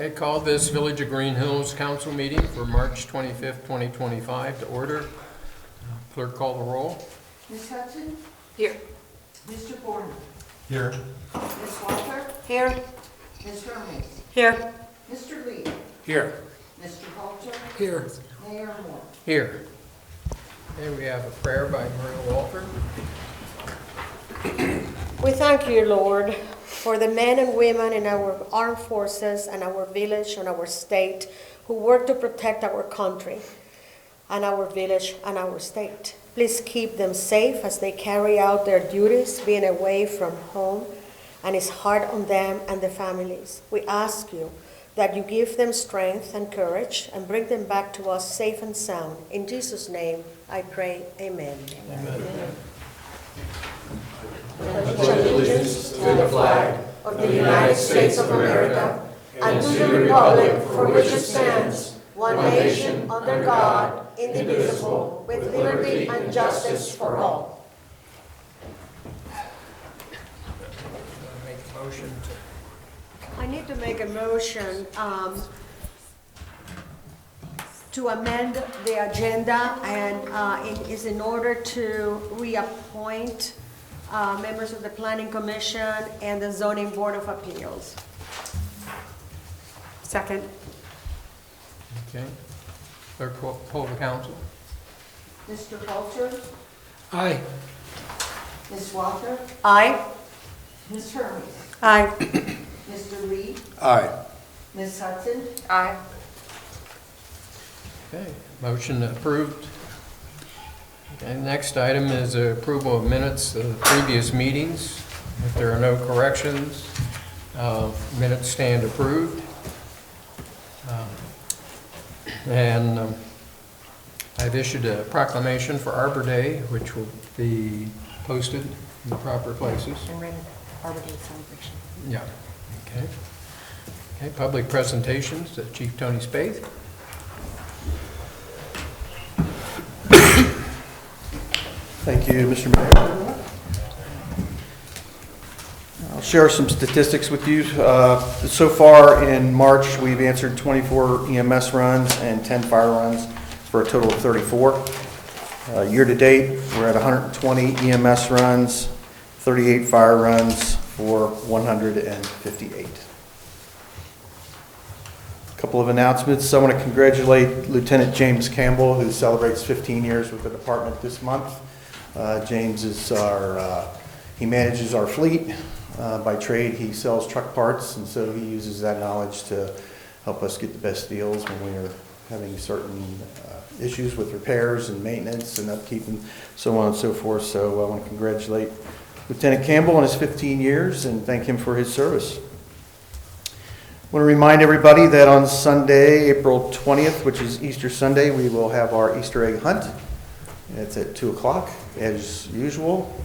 Okay, call this Village of Greenhills Council meeting for March 25th, 2025 to order. Clerk, call the roll. Ms. Hudson? Here. Mr. Gordon? Here. Ms. Walter? Here. Ms. Hermes? Here. Mr. Lee? Here. Mr. Culture? Here. Mayor Moore? Here. Okay, we have a prayer by Maria Walter. We thank you, Lord, for the men and women in our armed forces and our village and our state who work to protect our country and our village and our state. Please keep them safe as they carry out their duties, being away from home, and it's hard on them and their families. We ask you that you give them strength and courage and bring them back to us safe and sound. In Jesus' name, I pray, amen. Amen. Allegiance to the flag of the United States of America and to the republic for which it stands, one nation under God, indivisible, with liberty and justice for all. Make a motion I need to make a motion to amend the agenda, and it is in order to reappoint members of the Planning Commission and the Zoning Board of Appeals. Second. Okay. Clerk, poll the council. Mr. Culture? Aye. Ms. Walter? Aye. Ms. Hermes? Aye. Mr. Lee? Aye. Ms. Hudson? Aye. Okay, motion approved. Okay, next item is approval of minutes of previous meetings. If there are no corrections, minutes stand approved. And I've issued a proclamation for Arbor Day, which will be posted in the proper places. And read Arbor Day celebration. Yeah, okay. Okay, public presentations, Chief Tony Spaeth. Thank you, Mr. Mayor. I'll share some statistics with you. So far in March, we've answered 24 EMS runs and 10 fire runs for a total of 34. Year to date, we're at 120 EMS runs, 38 fire runs for 158. A couple of announcements. I want to congratulate Lieutenant James Campbell, who celebrates 15 years with the department this month. James is he manages our fleet. By trade, he sells truck parts, and so he uses that knowledge to help us get the best deals when we are having certain issues with repairs and maintenance and upkeep and so on and so forth. So I want to congratulate Lieutenant Campbell on his 15 years and thank him for his service. I want to remind everybody that on Sunday, April 20th, which is Easter Sunday, we will have our Easter egg hunt. It's at 2 o'clock, as usual.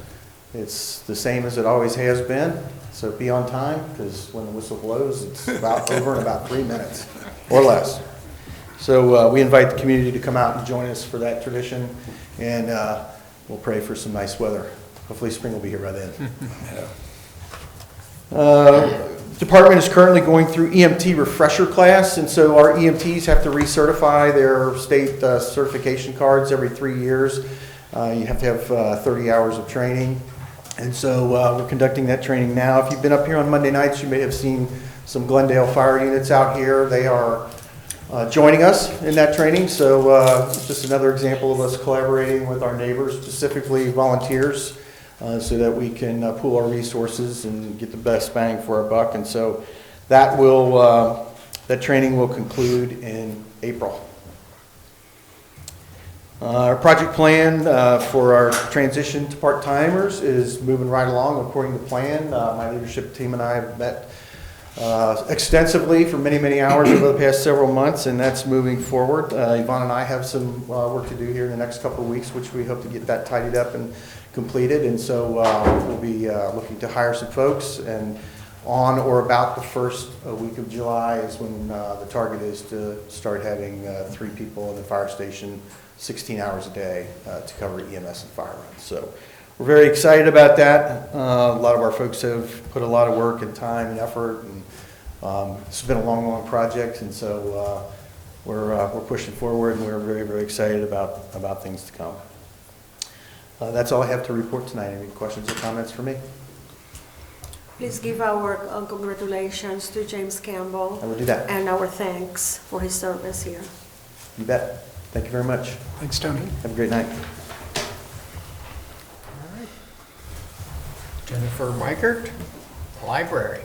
It's the same as it always has been, so be on time, because when the whistle blows, it's about over in about 3 minutes, or less. So we invite the community to come out and join us for that tradition, and we'll pray for some nice weather. Hopefully spring will be here by then. Department is currently going through EMT refresher class, and so our EMTs have to recertify their state certification cards every 3 years. You have to have 30 hours of training, and so we're conducting that training now. If you've been up here on Monday nights, you may have seen some Glendale fire units out here. They are joining us in that training, so it's just another example of us collaborating with our neighbors, specifically volunteers, so that we can pool our resources and get the best bang for our buck. And so that training will conclude in April. Our project plan for our transition to part-timers is moving right along according to plan. My leadership team and I have met extensively for many, many hours over the past several months, and that's moving forward. Yvonne and I have some work to do here in the next couple of weeks, which we hope to get that tidied up and completed. And so we'll be looking to hire some folks, and on or about the first week of July is when the target is to start having 3 people in the fire station 16 hours a day to cover EMS and fire runs. So we're very excited about that. A lot of our folks have put a lot of work and time and effort and It's been a long, long project, and so we're pushing forward, and we're very, very excited about things to come. That's all I have to report tonight. Any questions or comments for me? Please give our congratulations to James Campbell I will do that. and our thanks for his service here. You bet. Thank you very much. Thanks, Tony. Have a great night. Jennifer Reichert, Library.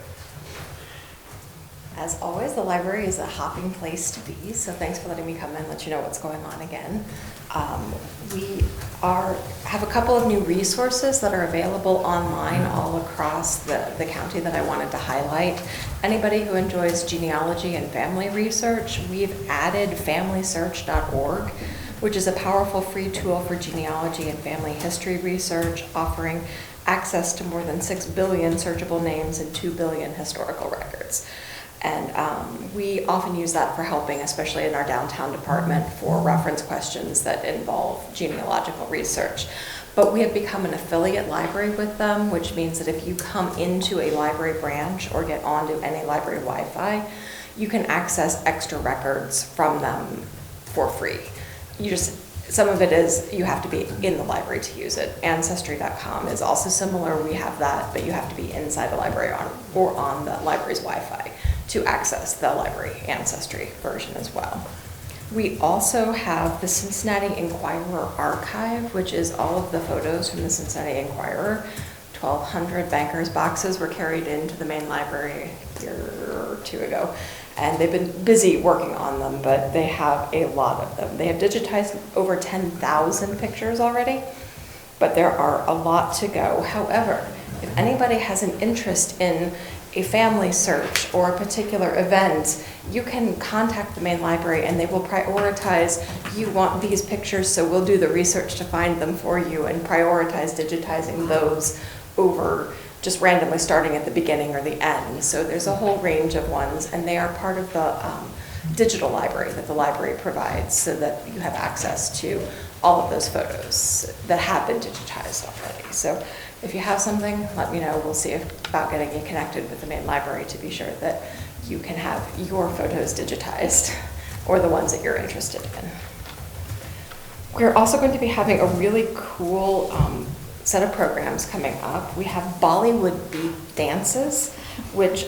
As always, the library is a hopping place to be, so thanks for letting me come in and let you know what's going on again. We have a couple of new resources that are available online all across the county that I wanted to highlight. Anybody who enjoys genealogy and family research, we've added FamilySearch.org, which is a powerful free tool for genealogy and family history research, offering access to more than 6 billion searchable names and 2 billion historical records. And we often use that for helping, especially in our downtown department, for reference questions that involve genealogical research. But we have become an affiliate library with them, which means that if you come into a library branch or get onto any library Wi-Fi, you can access extra records from them for free. Some of it is you have to be in the library to use it. Ancestry.com is also similar. We have that, but you have to be inside the library or on the library's Wi-Fi to access the library Ancestry version as well. We also have the Cincinnati Enquirer archive, which is all of the photos from the Cincinnati Enquirer. 1,200 bankers' boxes were carried into the main library a year or two ago, and they've been busy working on them, but they have a lot of them. They have digitized over 10,000 pictures already, but there are a lot to go. However, if anybody has an interest in a family search or a particular event, you can contact the main library and they will prioritize, you want these pictures, so we'll do the research to find them for you and prioritize digitizing those over just randomly starting at the beginning or the end. So there's a whole range of ones, and they are part of the digital library that the library provides, so that you have access to all of those photos that have been digitized already. So if you have something, let me know. We'll see about getting you connected with the main library to be sure that you can have your photos digitized, or the ones that you're interested in. We're also going to be having a really cool set of programs coming up. We have Bollywood Beat Dances, which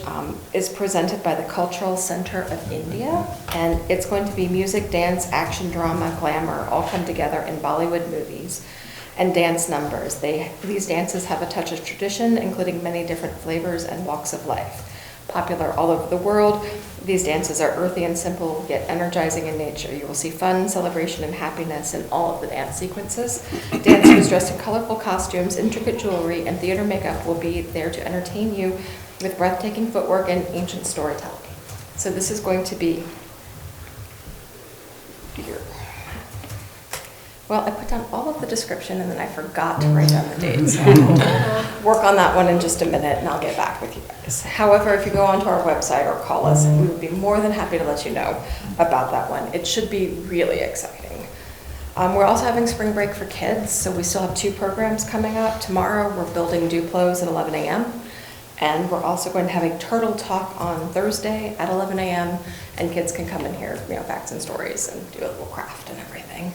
is presented by the Cultural Center of India, and it's going to be music, dance, action, drama, glamour, all come together in Bollywood movies and dance numbers. These dances have a touch of tradition, including many different flavors and walks of life. Popular all over the world, these dances are earthy and simple, yet energizing in nature. You will see fun, celebration, and happiness in all of the dance sequences. Dancers dressed in colorful costumes, intricate jewelry, and theater makeup will be there to entertain you with breathtaking footwork and ancient storytelling. So this is going to be here. Well, I put down all of the description and then I forgot to write down the dates. So I'll work on that one in just a minute and I'll get back with you guys. However, if you go onto our website or call us, we would be more than happy to let you know about that one. It should be really exciting. We're also having spring break for kids, so we still have 2 programs coming up. Tomorrow we're building Duplos at 11 a.m. And we're also going to have a turtle talk on Thursday at 11 a.m. and kids can come and hear facts and stories and do a little craft and everything.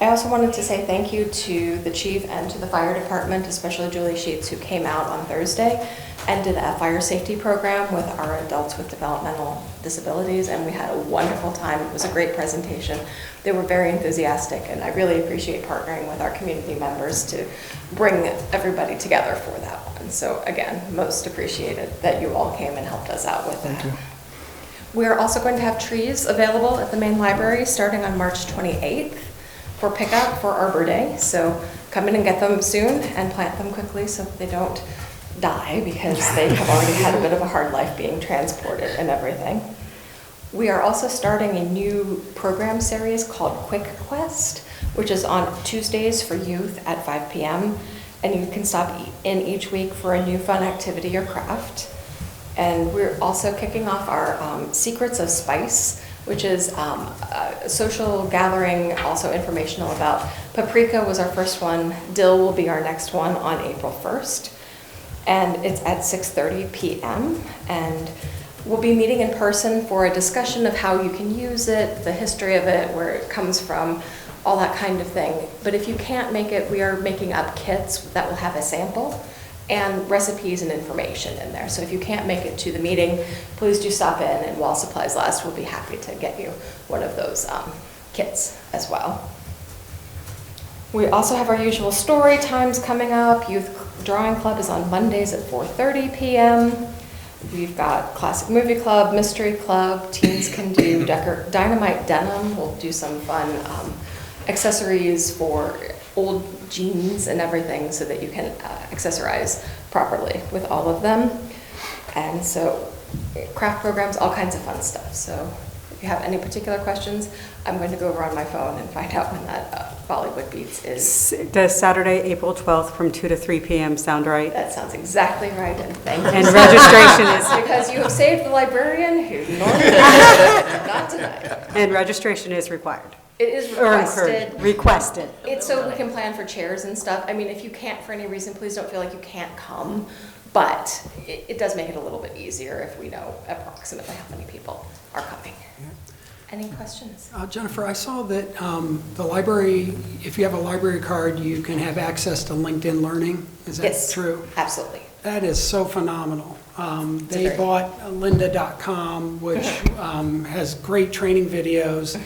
I also wanted to say thank you to the chief and to the fire department, especially Julie Sheets, who came out on Thursday and did a fire safety program with our adults with developmental disabilities, and we had a wonderful time. It was a great presentation. They were very enthusiastic, and I really appreciate partnering with our community members to bring everybody together for that one. So again, most appreciated that you all came and helped us out with that. We're also going to have trees available at the main library starting on March 28th. For pickup for Arbor Day, so come in and get them soon and plant them quickly so that they don't die, because they have already had a bit of a hard life being transported and everything. We are also starting a new program series called Quick Quest, which is on Tuesdays for youth at 5 p.m. and you can stop in each week for a new fun activity or craft. And we're also kicking off our Secrets of Spice, which is a social gathering, also informational about paprika was our first one. Dill will be our next one on April 1st. And it's at 6:30 p.m. And We'll be meeting in person for a discussion of how you can use it, the history of it, where it comes from, all that kind of thing. But if you can't make it, we are making up kits that will have a sample and recipes and information in there. So if you can't make it to the meeting, please do stop in, and while supplies last, we'll be happy to get you one of those kits as well. We also have our usual story times coming up. Youth Drawing Club is on Mondays at 4:30 p.m. We've got Classic Movie Club, Mystery Club, teens can do Dynamite Denim. We'll do some fun accessories for old jeans and everything so that you can accessorize properly with all of them. And so craft programs, all kinds of fun stuff. So if you have any particular questions, I'm going to go over on my phone and find out when that Bollywood Beats is. Does Saturday, April 12th from 2 to 3 p.m. sound right? That sounds exactly right, and thank you. And registration is Because you have saved the librarian who normally does, not tonight. and registration is required. It is Or requested. encouraged. Requested. It's so we can plan for chairs and stuff. I mean, if you can't for any reason, please don't feel like you can't come. But it does make it a little bit easier if we know approximately how many people are coming. Any questions? Jennifer, I saw that the library, if you have a library card, you can have access to LinkedIn Learning. Is that Yes, true? absolutely. That is so phenomenal. They very- bought lynda.com, which has great training videos.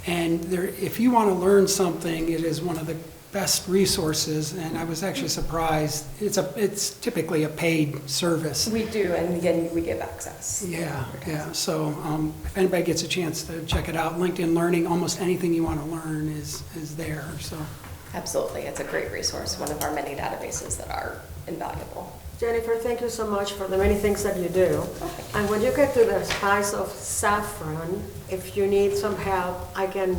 And if you want to learn something, it is one of the best resources. And I was actually surprised. It's typically a paid service. We do, and again, we give access. Yeah. So if anybody gets a chance to check it out, LinkedIn Learning, almost anything you want to learn is there. So Absolutely, it's a great resource, one of our many databases that are invaluable. Jennifer, thank you so much for the many things that you do. And when you get to the spice of saffron, if you need some help, I can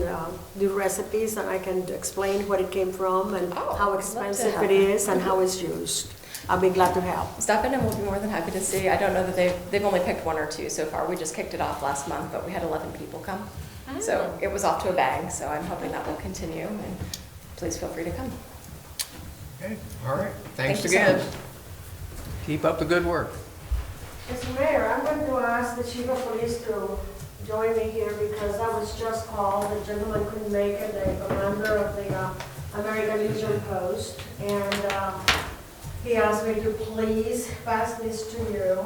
do recipes and I can explain what it came from and Oh, how I'd love expensive to it help. is and how it's used. I'll be glad to help. Stop in and we'll be more than happy to see. I don't know that they've only picked one or two so far. We just kicked it off last month, but we had 11 people come. So it was off to a bang, so I'm hoping that will continue, and please feel free to come. Okay, all right, thanks Thank you so again. much. Keep up the good work. Mr. Mayor, I'm going to ask the chief of police to join me here because I was just called. The gentleman couldn't make it, a member of the American Legion Post. And he asked me to please pass this to you.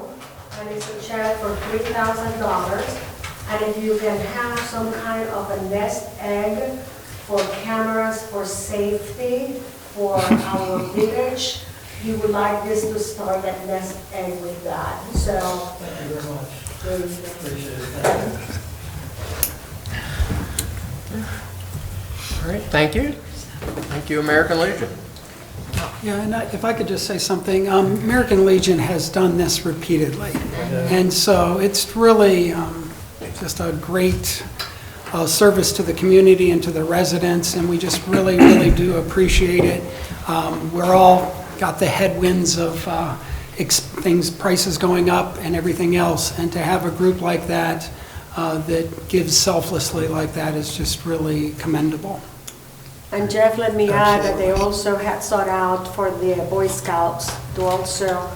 And it's a check for $3,000. And if you can have some kind of a nest egg for cameras for safety for our village, you would like this to start that nest egg with that. So. Thank you very much. appreciate it. All right, thank you. Thank you, American Legion. Yeah, and if I could just say something, American Legion has done this repeatedly. And so it's really just a great service to the community and to the residents, and we just really, really do appreciate it. We're all got the headwinds of prices going up and everything else, and to have a group like that that gives selflessly like that is just really commendable. And Jeff, let me add that they also had sought out for the Boy Scouts to also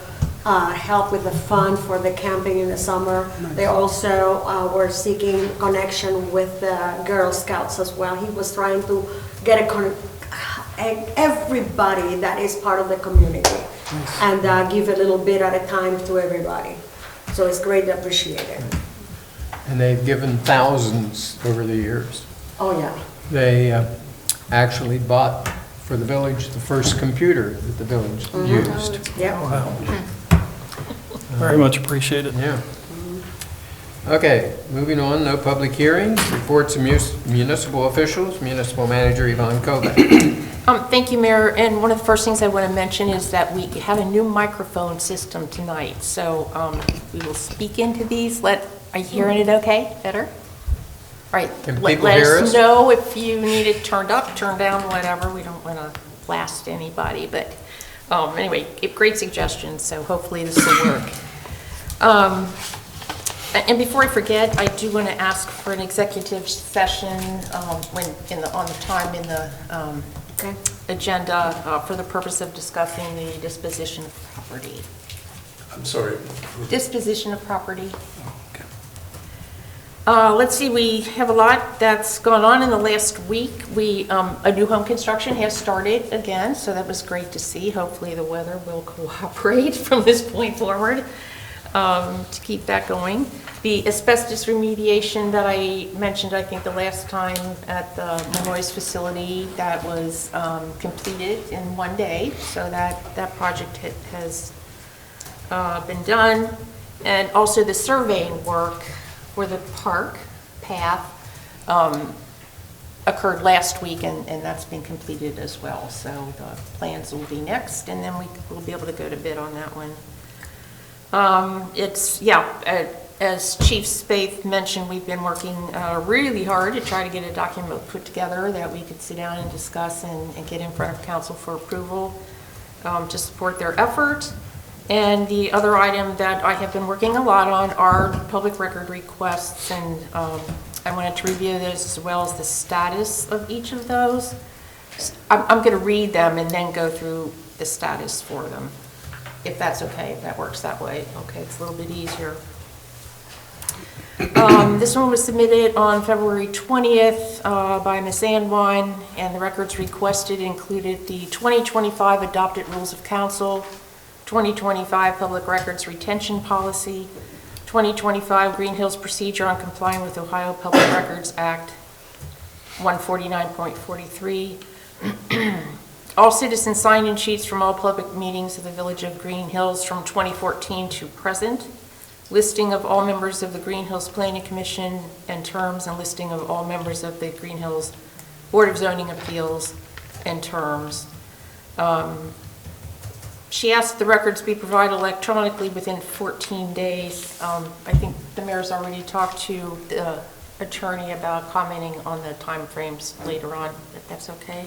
help with the fund for the camping in the summer. They also were seeking connection with the Girl Scouts as well. He was trying to get everybody that is part of the community and give a little bit at a time to everybody. So it's greatly appreciated. And they've given thousands over the years. Oh, yeah. They actually bought for the village the first computer that the village used. Yeah. Very much appreciated. Yeah. Okay, moving on, no public hearings, reports of municipal officials, municipal manager Yvonne Kovac. Thank you, Mayor. And one of the first things I want to mention is that we have a new microphone system tonight. So we will speak into these. Are you hearing it okay? Better? All right. Can let people hear us us? know if you need it turned up, turned down, whatever. We don't want to blast anybody. But anyway, great suggestions. So hopefully this will work. And before I forget, I do want to ask for an executive session on the time in the agenda for the purpose of discussing the disposition of property. I'm sorry. Disposition of property. Let's see, we have a lot that's gone on in the last week. A new home construction has started again, so that was great to see. Hopefully the weather will cooperate from this point forward to keep that going. The asbestos remediation that I mentioned, I think the last time at the Monoy's facility, that was completed in one day, so that project has been done. And also the surveying work for the park path occurred last week, and that's been completed as well. So the plans will be next, and then we'll be able to go to bid on that one. As Chief Spaeth mentioned, we've been working really hard to try to get a document put together that we could sit down and discuss and get in front of council for approval to support their effort. And the other item that I have been working a lot on are public record requests, and I wanted to review those as well as the status of each of those. I'm going to read them and then go through the status for them, if that's okay, if that works that way. Okay, it's a little bit easier. This one was submitted on February 20th by Ms. Anwine, and the records requested included the 2025 Adopted Rules of Council, 2025 Public Records Retention Policy, 2025 Greenhills Procedure on Complying with Ohio Public Records Act 149.43, all citizen sign-in sheets from all public meetings of the Village of Greenhills from 2014 to present, listing of all members of the Greenhills Planning Commission and terms, and listing of all members of the Greenhills Board of Zoning Appeals and terms. She asked the records be provided electronically within 14 days. I think the mayor's already talked to the attorney about commenting on the timeframes later on, if that's okay.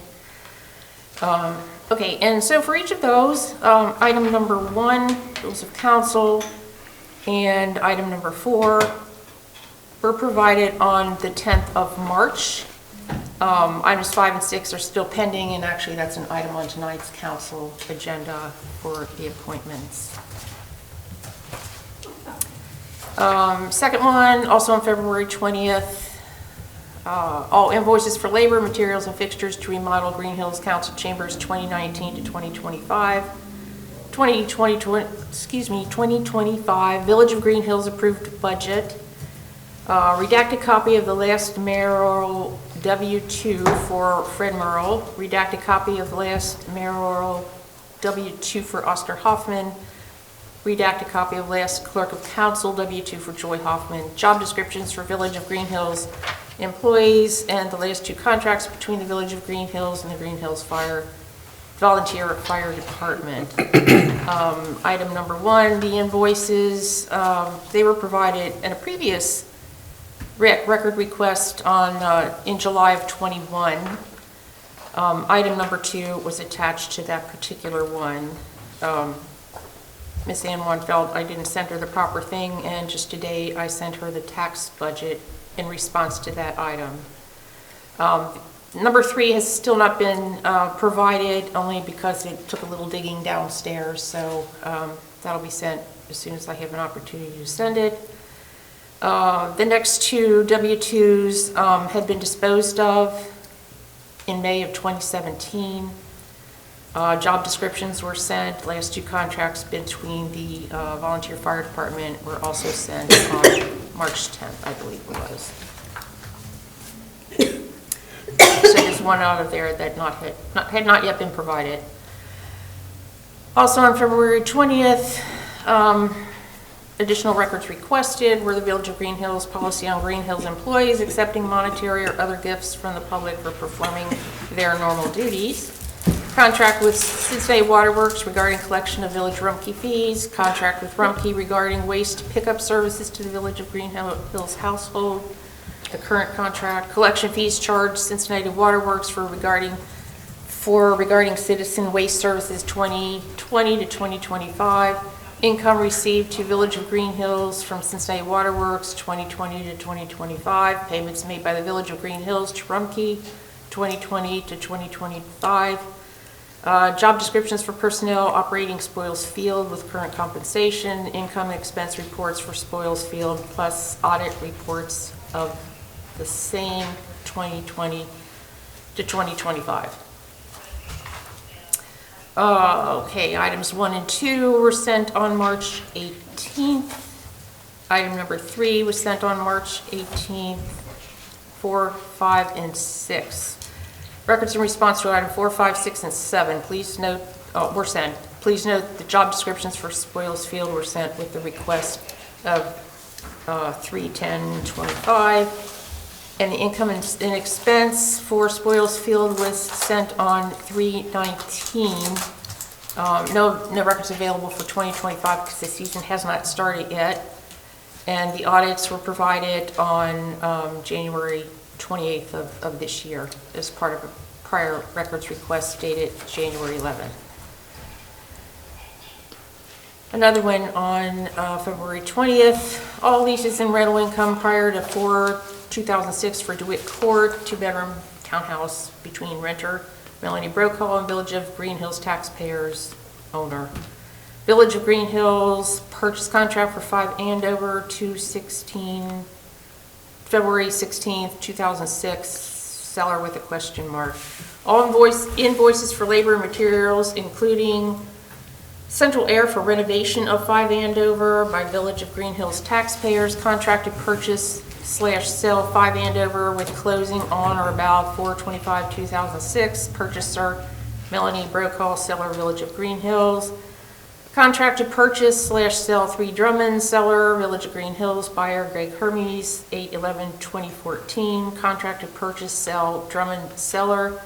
Okay, and so for each of those, item number 1, rules of council, and item number 4 were provided on the 10th of March. Items 5 and 6 are still pending, and actually that's an item on tonight's council agenda for the appointments. Second one, also on February 20th, all invoices for labor, materials, and fixtures to remodel Greenhills Council Chambers 2019 to 2025. 2025 Village of Greenhills approved budget. Redacted copy of the last mayoral W-2 for Fred Merle. Redacted copy of the last mayoral W-2 for Oster Hoffman. Redacted copy of last clerk of council W-2 for Joy Hoffman. Job descriptions for Village of Greenhills employees, and the last 2 contracts between the Village of Greenhills and the Greenhills Volunteer Fire Department. Item number 1, the invoices, they were provided in a previous record request in July of 21. Item number 2 was attached to that particular one. Ms. Anwine felt I didn't send her the proper thing, and just today I sent her the tax budget in response to that item. Number 3 has still not been provided, only because it took a little digging downstairs, so that'll be sent as soon as I have an opportunity to send it. The next 2 W-2s had been disposed of in May of 2017. Job descriptions were sent. Last 2 contracts between the Volunteer Fire Department were also sent on March 10th, I believe it was. So there's one out of there that had not yet been provided. Also on February 20th, additional records requested were the Village of Greenhills policy on Greenhills employees accepting monetary or other gifts from the public for performing their normal duties. Contract with Cincinnati Waterworks regarding collection of Village Rumpke fees. Contract with Rumpke regarding waste pickup services to the Village of Greenhills household. The current contract. Collection fees charged Cincinnati Waterworks regarding citizen waste services 2020 to 2025. Income received to Village of Greenhills from Cincinnati Waterworks 2020 to 2025. Payments made by the Village of Greenhills to Rumpke 2020 to 2025. Job descriptions for personnel operating Spoils Field with current compensation. Income and expense reports for Spoils Field plus audit reports of the same 2020 to 2025. Okay, items 1 and 2 were sent on March 18th. Item number 3 was sent on March 18th. 4, 5, and 6. Records in response to item 4, 5, 6, and 7, please note, were sent. Please note the job descriptions for Spoils Field were sent with the request of 3/10/25. And the income and expense for Spoils Field was sent on 3/19. No records available for 2025 because the season has not started yet. And the audits were provided on January 28th of this year as part of a prior records request dated January 11th. Another one on February 20th. All leases and rental income prior to 4/2006 for DeWitt Court, 2-bedroom townhouse between renter Melanie Brokaw and Village of Greenhills taxpayers owner. Village of Greenhills purchase contract for 5 Andover, February 16th, 2006, seller with a question mark. All invoices for labor and materials, including central air for renovation of 5 Andover by Village of Greenhills taxpayers, contracted purchase/sale 5 Andover with closing on or about 4/25/2006, purchaser Melanie Brokaw, seller Village of Greenhills. Contracted purchase/sale 3 Drummond, seller Village of Greenhills, buyer Greg Hermes, 8/11/2014. Contracted purchase sale Drummond, seller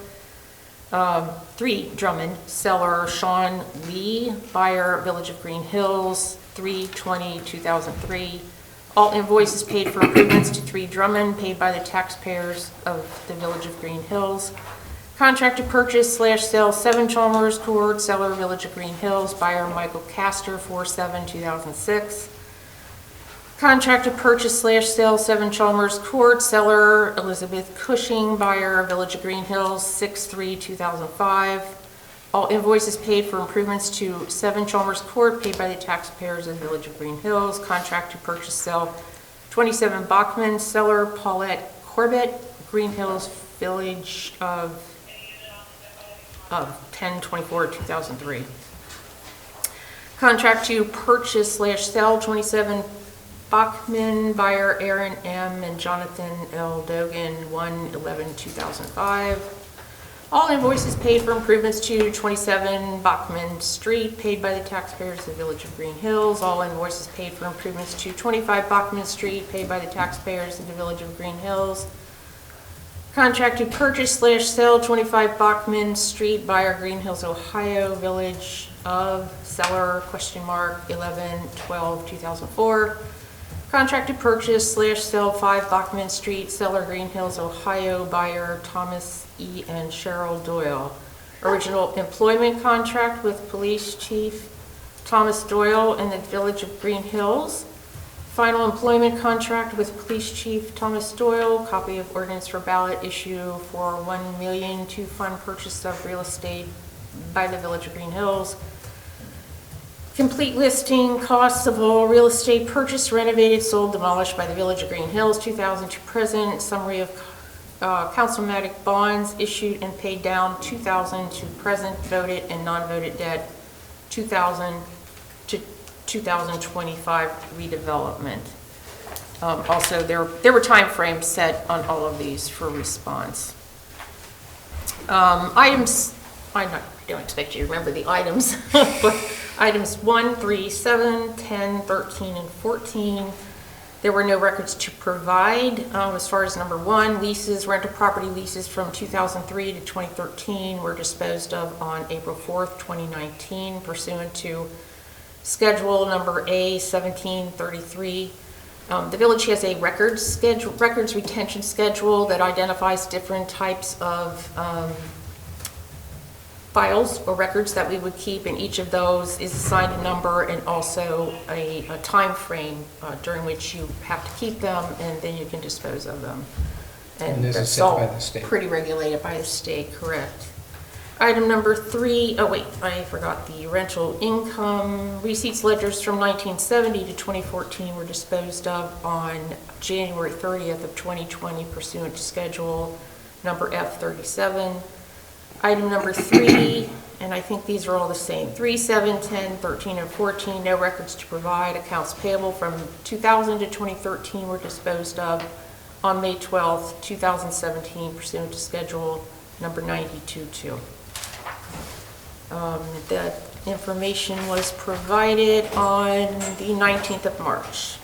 3 Drummond, seller Sean Lee, buyer Village of Greenhills, 3/20/2003. All invoices paid for improvements to 3 Drummond paid by the taxpayers of the Village of Greenhills. Contracted purchase/sale 7 Chalmers Court, seller Village of Greenhills, buyer Michael Castor, 4/7/2006. Contracted purchase/sale 7 Chalmers Court, seller Elizabeth Cushing, buyer Village of Greenhills, 6/3/2005. All invoices paid for improvements to 7 Chalmers Court paid by the taxpayers of Village of Greenhills. Contracted purchase sale 27 Bachman, seller Paulette Corbett, Greenhills Village of 10/24/2003. Contract to purchase/sell 27 Bachman, buyer Aaron M. and Jonathan L. Dogan, 1/11/2005. All invoices paid for improvements to 27 Bachman Street paid by the taxpayers of the Village of Greenhills. All invoices paid for improvements to 25 Bachman Street paid by the taxpayers of the Village of Greenhills. Contracted purchase/sale 25 Bachman Street, buyer Greenhills, Ohio, Village of, seller, question mark, 11/12/2004. Contracted purchase/sale 5 Bachman Street, seller Greenhills, Ohio, buyer Thomas E. and Cheryl Doyle. Original employment contract with Police Chief Thomas Doyle in the Village of Greenhills. Final employment contract with Police Chief Thomas Doyle, copy of ordinance for ballot issue for $1 million to fund purchase of real estate by the Village of Greenhills. Complete listing, costs of all real estate purchased, renovated, sold, demolished by the Village of Greenhills, 2000 to present. Summary of councilmatic bonds issued and paid down, 2000 to present, voted and non-voted debt, 2000 to 2025 redevelopment. Also, there were time frames set on all of these for response. Items, I don't expect you to remember the items, but items 1, 3, 7, 10, 13, and 14. There were no records to provide. As far as number 1, leases, rental property leases from 2003 to 2013 were disposed of on April 4th, 2019, pursuant to schedule number A1733. The village has a records retention schedule that identifies different types of files or records that we would keep, and each of those is assigned a number and also a time frame during which you have to keep them, and then you can dispose of them. And this is that's set all by the state. pretty regulated by the state, correct. Item number 3, oh wait, I forgot the rental income. Receipts ledgers from 1970 to 2014 were disposed of on January 30th of 2020 pursuant to schedule number F37. Item number 3, and I think these are all the same, 3, 7, 10, 13, and 14, no records to provide. Accounts payable from 2000 to 2013 were disposed of on May 12th, 2017 pursuant to schedule number 92-2. That information was provided on the 19th of March.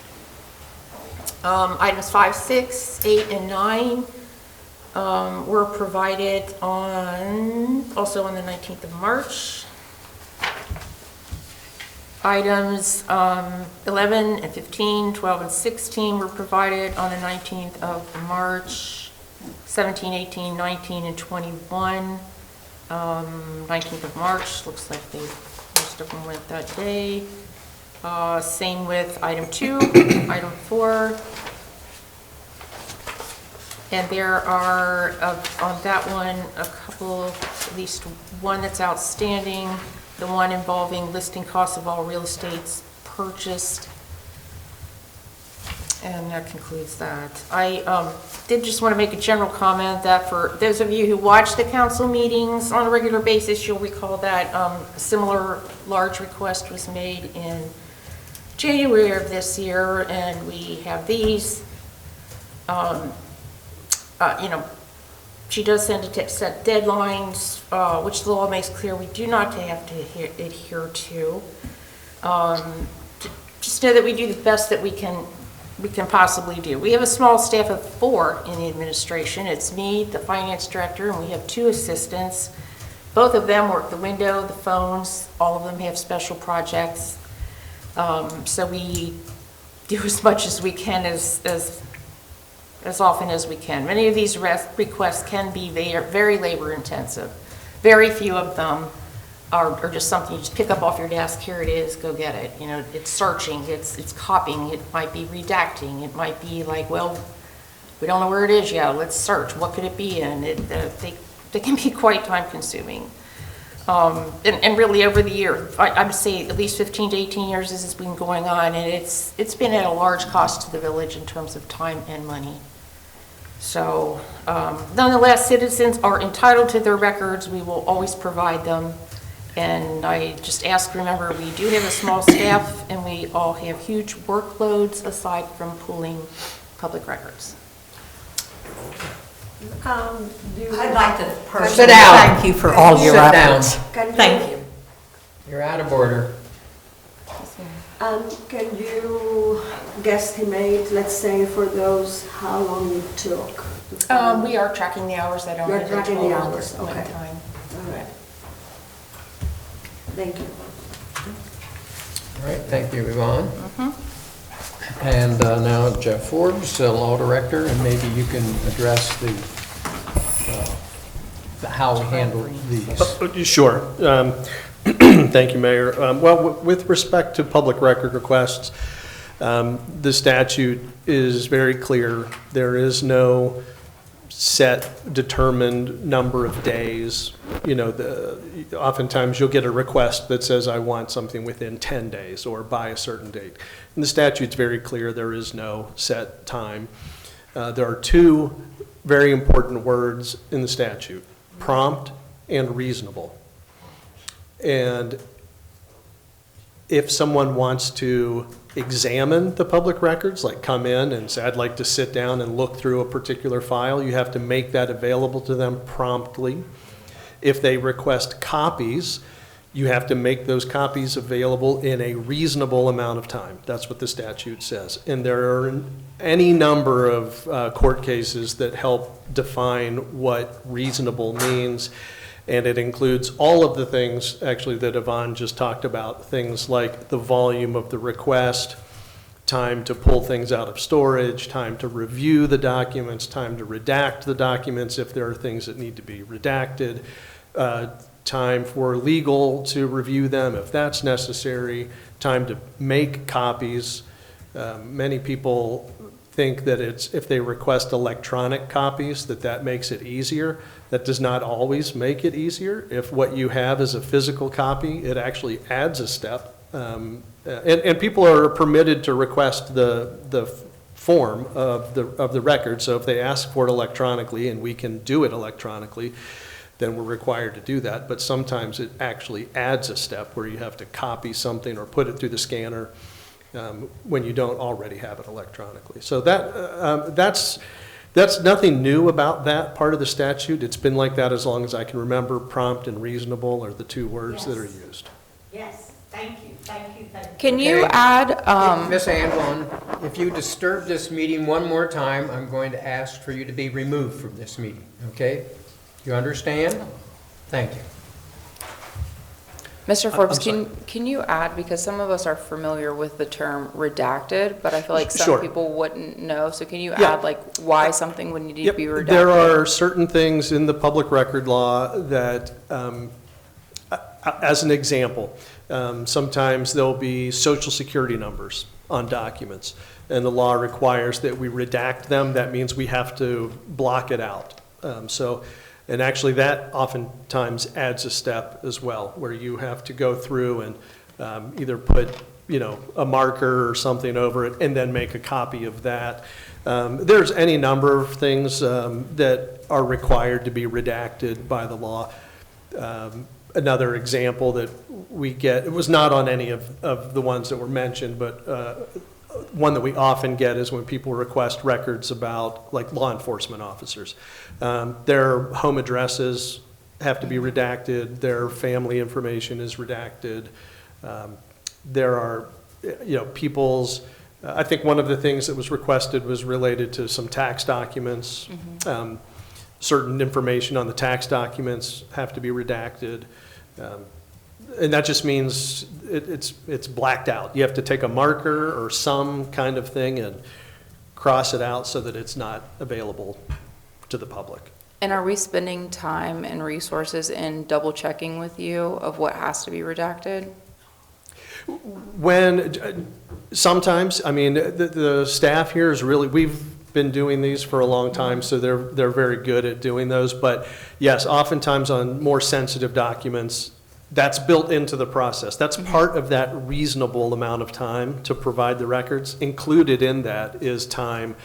Items 5, 6, 8, and 9 were provided also on the 19th of March. Items 11 and 15, 12 and 16 were provided on the 19th of March. 17, 18, 19, and 21. 19th of March, looks like most of them went that day. Same with item 2, item 4. And there are, on that one, a couple, at least one that's outstanding, the one involving listing costs of all real estates purchased. And that concludes that. I did just want to make a general comment that for those of you who watch the council meetings on a regular basis, you'll recall that a similar large request was made in January of this year, and we have these. She does tend to set deadlines, which the law makes clear we do not have to adhere to. Just know that we do the best that we can possibly do. We have a small staff of 4 in the administration. It's me, the finance director, and we have 2 assistants. Both of them work the window, the phones. All of them have special projects. So we do as much as we can as often as we can. Many of these requests can be very labor intensive. Very few of them are just something you just pick up off your desk, here it is, go get it. You know, it's searching, it's copying, it might be redacting, it might be like, well, we don't know where it is yet, let's search, what could it be in? They can be quite time consuming. And really over the year, I would say at least 15 to 18 years this has been going on, and it's been at a large cost to the village in terms of time and money. So nonetheless, citizens are entitled to their records. We will always provide them. And I just ask, remember, we do have a small staff, and we all have huge workloads aside from pooling public records. I'd like to personally Sit down. thank you for all your Sit down. efforts. Thank you. You're out of order. Can you guesstimate, let's say, for those, how long it took? We are tracking the hours. I don't You're have tracking total the at hours, this point in okay. time. All right. Thank you. All right, thank you, Yvonne. And now Jeff Forbes, Law Director, and maybe you can address the how we handle these. Sure. Thank you, Mayor. Well, with respect to public record requests, the statute is very clear. There is no set determined number of days. You know, oftentimes you'll get a request that says, I want something within 10 days or by a certain date. And the statute's very clear. There is no set time. There are 2 very important words in the statute: prompt and reasonable. And if someone wants to examine the public records, like come in and say, I'd like to sit down and look through a particular file, you have to make that available to them promptly. If they request copies, you have to make those copies available in a reasonable amount of time. That's what the statute says. And there are any number of court cases that help define what reasonable means. And it includes all of the things, actually, that Yvonne just talked about, things like the volume of the request, time to pull things out of storage, time to review the documents, time to redact the documents if there are things that need to be redacted, time for legal to review them if that's necessary, time to make copies. Many people think that it's, if they request electronic copies, that makes it easier. That does not always make it easier. If what you have is a physical copy, it actually adds a step. And people are permitted to request the form of the record. So if they ask for it electronically and we can do it electronically, then we're required to do that. But sometimes it actually adds a step where you have to copy something or put it through the scanner when you don't already have it electronically. So that's nothing new about that part of the statute. It's been like that as long as I can remember. Prompt and reasonable are the two words that are used. Yes, thank you, thank you, thank you. Can you Okay. add, Ms. Anglon, if you disturb this meeting one more time, I'm going to ask for you to be removed from this meeting, okay? You understand? Thank you. Mr. Forbes, I'm sorry. can you add, because some of us are familiar with the term redacted, but I feel like some Sure. people wouldn't know, so can you Yeah. add like why something would need to Yep, be redacted? there are certain things in the public record law that, as an example, sometimes there'll be social security numbers on documents, and the law requires that we redact them. That means we have to block it out. And actually that oftentimes adds a step as well, where you have to go through and either put, a marker or something over it and then make a copy of that. There's any number of things that are required to be redacted by the law. Another example that we get, it was not on any of the ones that were mentioned, but one that we often get is when people request records about, like, law enforcement officers. Their home addresses have to be redacted, their family information is redacted. There are, people's, I think one of the things that was requested was related to some tax documents. Certain information on the tax documents have to be redacted. And that just means it's blacked out. You have to take a marker or some kind of thing and cross it out so that it's not available to the public. And are we spending time and resources in double checking with you of what has to be redacted? Sometimes, I mean, the staff here is really, we've been doing these for a long time, so they're very good at doing those. But yes, oftentimes on more sensitive documents, that's built into the process. That's part of that reasonable amount of time to provide the records. Included in that is time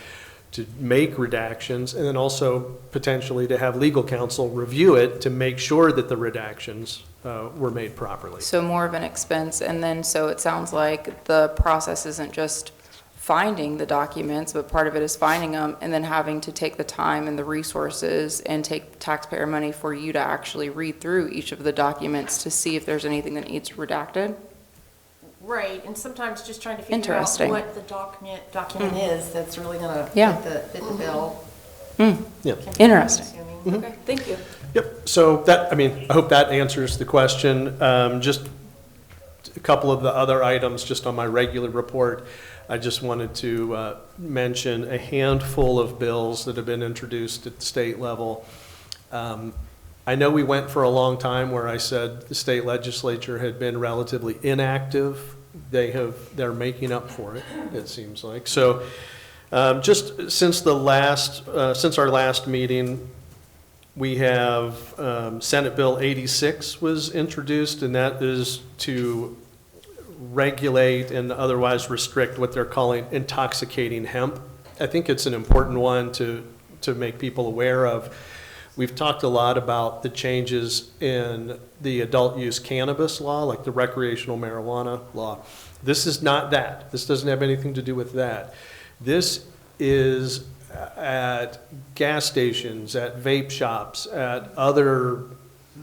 to make redactions, and then also potentially to have legal counsel review it to make sure that the redactions were made properly. So more of an expense, and then so it sounds like the process isn't just finding the documents, but part of it is finding them and then having to take the time and the resources and take taxpayer money for you to actually read through each of the documents to see if there's anything that needs redacted. right, and sometimes just trying to figure out Interesting. what the document is that's really gonna Yeah. fit the bill. Yeah. Interesting. Assuming. Okay, thank you. Yep, so that, I mean, I hope that answers the question. Just a couple of the other items just on my regular report. I just wanted to mention a handful of bills that have been introduced at the state level. I know we went for a long time where I said the state legislature had been relatively inactive. They're making up for it, it seems like. So just since our last meeting, we have Senate Bill 86 was introduced, and that is to regulate and otherwise restrict what they're calling intoxicating hemp. I think it's an important one to make people aware of. We've talked a lot about the changes in the adult use cannabis law, like the recreational marijuana law. This is not that. This doesn't have anything to do with that. This is at gas stations, at vape shops, at other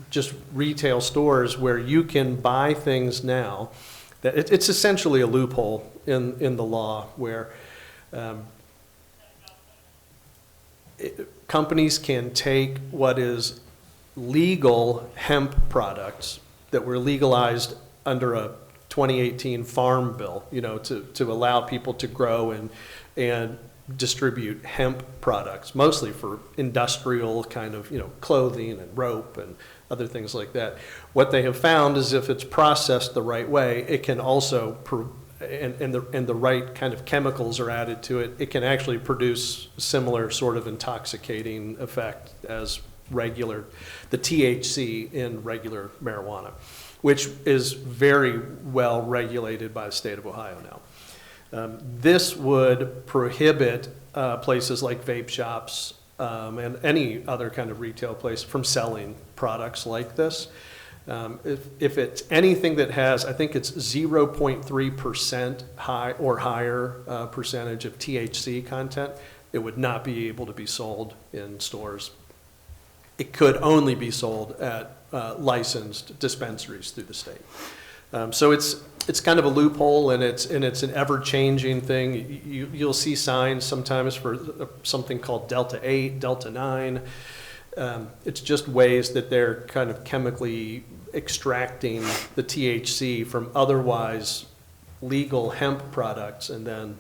just retail stores where you can buy things now. That it's essentially a loophole in the law where companies can take what is legal hemp products that were legalized under a 2018 farm bill, to allow people to grow and distribute hemp products, mostly for industrial kind of, clothing and rope and other things like that. What they have found is if it's processed the right way, it can also and the right kind of chemicals are added to it, it can actually produce similar sort of intoxicating effect as the THC in regular marijuana, which is very well regulated by the state of Ohio now. This would prohibit places like vape shops and any other kind of retail place from selling products like this. If it's anything that has, I think it's 0.3% high or higher percentage of THC content, it would not be able to be sold in stores. It could only be sold at licensed dispensaries through the state. So it's kind of a loophole, and it's an ever-changing thing. You'll see signs sometimes for something called Delta 8, Delta 9. It's just ways that they're kind of chemically extracting the THC from otherwise legal hemp products and then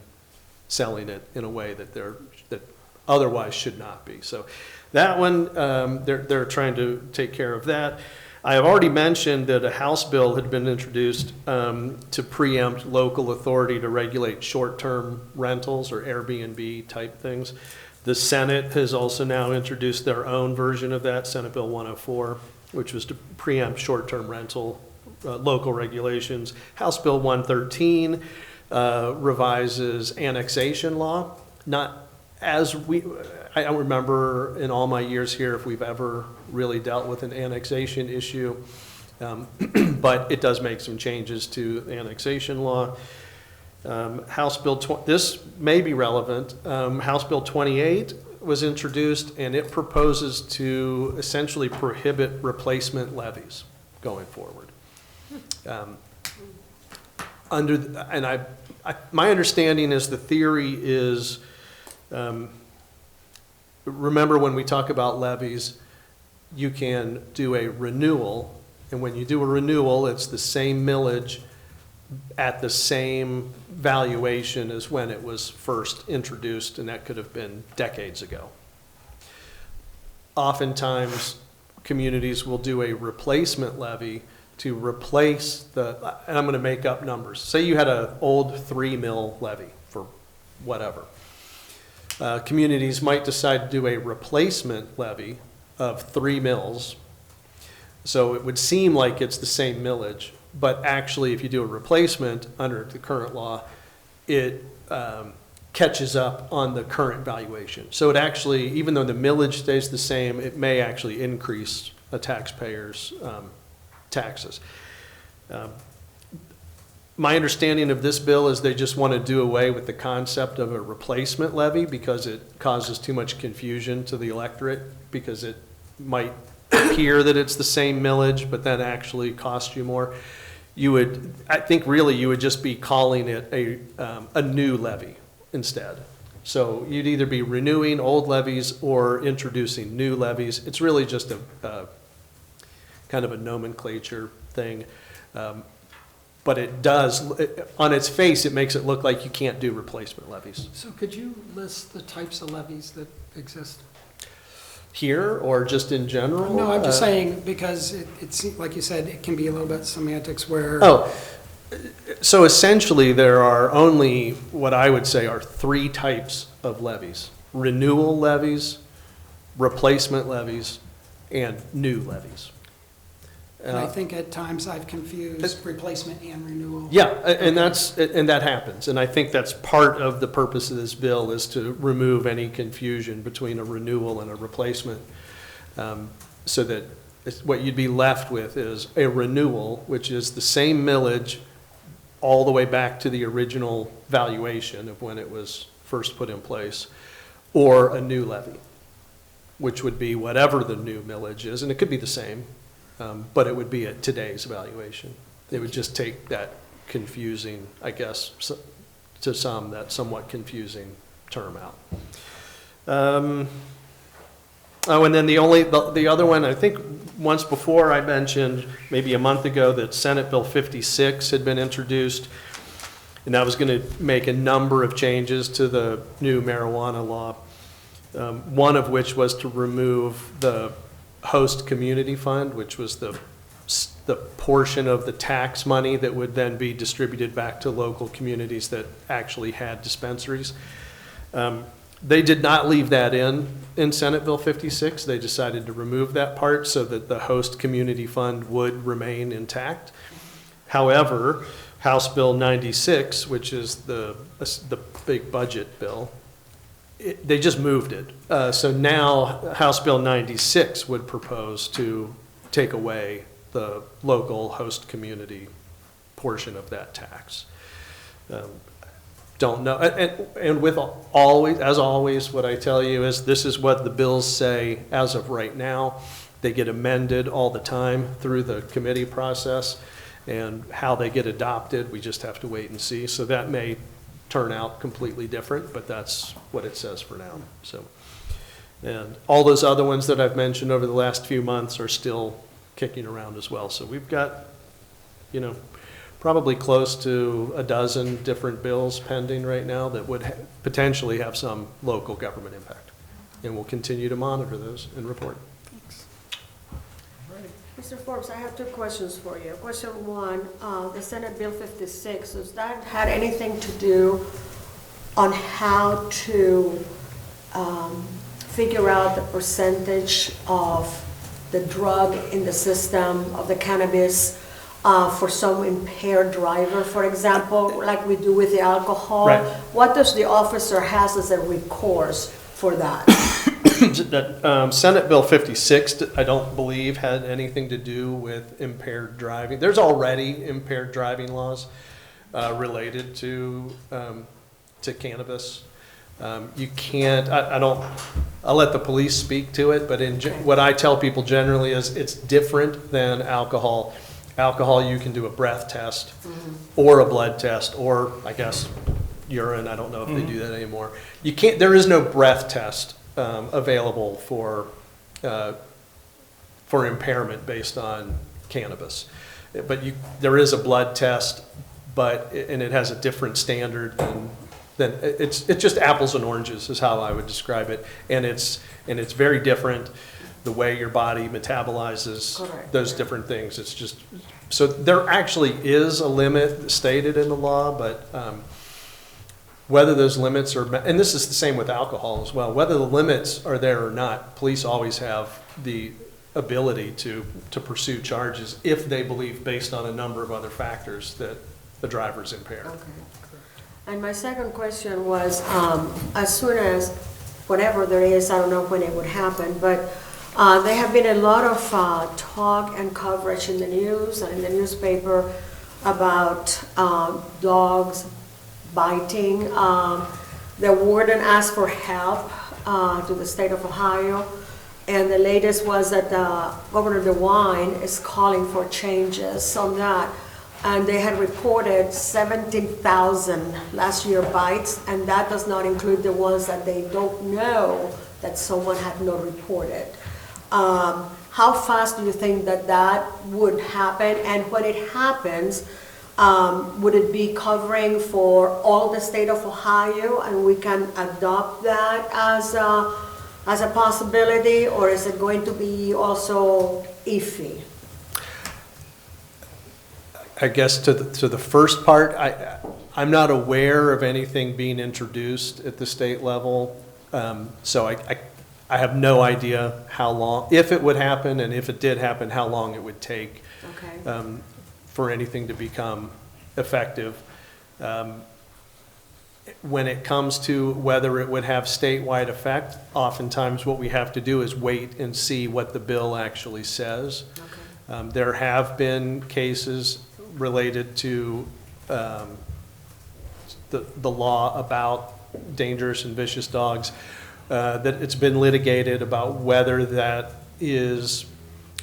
selling it in a way that otherwise should not be. So that one, they're trying to take care of that. I have already mentioned that a House bill had been introduced to preempt local authority to regulate short-term rentals or Airbnb type things. The Senate has also now introduced their own version of that, Senate Bill 104, which was to preempt short-term rental local regulations. House Bill 113 revises annexation law. I don't remember in all my years here if we've ever really dealt with an annexation issue, but it does make some changes to annexation law. House Bill, this may be relevant. House Bill 28 was introduced, and it proposes to essentially prohibit replacement levies going forward. My understanding is the theory is, remember when we talk about levies, you can do a renewal, and when you do a renewal, it's the same millage at the same valuation as when it was first introduced, and that could have been decades ago. Oftentimes, communities will do a replacement levy to replace and I'm going to make up numbers. Say you had an old 3 mil levy for whatever. Communities might decide to do a replacement levy of 3 mils. So it would seem like it's the same millage, but actually if you do a replacement under the current law, it catches up on the current valuation. So it actually, even though the millage stays the same, it may actually increase a taxpayer's taxes. My understanding of this bill is they just want to do away with the concept of a replacement levy because it causes too much confusion to the electorate, because it might appear that it's the same millage, but then actually cost you more. I think really you would just be calling it a new levy instead. So you'd either be renewing old levies or introducing new levies. It's really just a kind of a nomenclature thing. But it does, on its face, it makes it look like you can't do replacement levies. So could you list the types of levies that exist? Here, or just in general? No, I'm just saying, because it seems, like you said, it can be a little bit semantics where... Oh, so essentially there are only, what I would say, are 3 types of levies. Renewal levies, replacement levies, and new levies. And I think at times I've confused replacement and renewal. Yeah, and that happens. And I think that's part of the purpose of this bill, is to remove any confusion between a renewal and a replacement, so that what you'd be left with is a renewal, which is the same millage all the way back to the original valuation of when it was first put in place, or a new levy, which would be whatever the new millage is, and it could be the same. But it would be at today's valuation. It would just take that confusing, I guess, to some, that somewhat confusing term out. And then the other one, I think once before I mentioned, maybe a month ago, that Senate Bill 56 had been introduced, and that was going to make a number of changes to the new marijuana law, one of which was to remove the host community fund, which was the the portion of the tax money that would then be distributed back to local communities that actually had dispensaries. They did not leave that in Senate Bill 56. They decided to remove that part so that the host community fund would remain intact. However, House Bill 96, which is the big budget bill, they just moved it. So now House Bill 96 would propose to take away the local host community portion of that tax. Don't know, and with always, as always, what I tell you is this is what the bills say as of right now. They get amended all the time through the committee process, and how they get adopted, we just have to wait and see. So that may turn out completely different, but that's what it says for now. So, and all those other ones that I've mentioned over the last few months are still kicking around as well. So we've got, probably close to a dozen different bills pending right now that would potentially have some local government impact. And we'll continue to monitor those and report. Mr. Forbes, I have two questions for you. Question one, the Senate Bill 56, does that had anything to do on how to figure out the percentage of the drug in the system, of the cannabis, for some impaired driver, for example, like we do with the alcohol? Right. What does the officer has as a recourse for that? Senate Bill 56, I don't believe had anything to do with impaired driving. There's already impaired driving laws related to cannabis. You can't, I'll let the police speak to it, but what I tell people generally is it's different than alcohol. Alcohol, you can do a breath test or a blood test, or I guess urine. I don't know if they do that anymore. You can't, there is no breath test available for impairment based on cannabis. But there is a blood test, and it has a different standard than it's just apples and oranges is how I would describe it. And it's very different the way your body metabolizes those different things. It's just, so there actually is a limit stated in the law, but whether those limits are, and this is the same with alcohol as well, whether the limits are there or not, police always have the ability to pursue charges if they believe, based on a number of other factors, that the driver's impaired. Okay. And my second question was, as soon as, whatever there is, I don't know when it would happen, but there have been a lot of talk and coverage in the news and in the newspaper about dogs biting. The warden asked for help to the state of Ohio, and the latest was that Governor DeWine is calling for changes on that. And they had reported 17,000 last year bites, and that does not include the ones that they don't know that someone had not reported. How fast do you think that would happen? And when it happens, would it be covering for all the state of Ohio, and we can adopt that as a possibility, or is it going to be also iffy? I guess to the first part, I'm not aware of anything being introduced at the state level, so I have no idea how long, if it would happen, and if it did happen, how long it would take for anything to become effective. When it comes to whether it would have statewide effect, oftentimes what we have to do is wait and see what the bill actually says. There have been cases related to the law about dangerous and vicious dogs, that it's been litigated about whether that is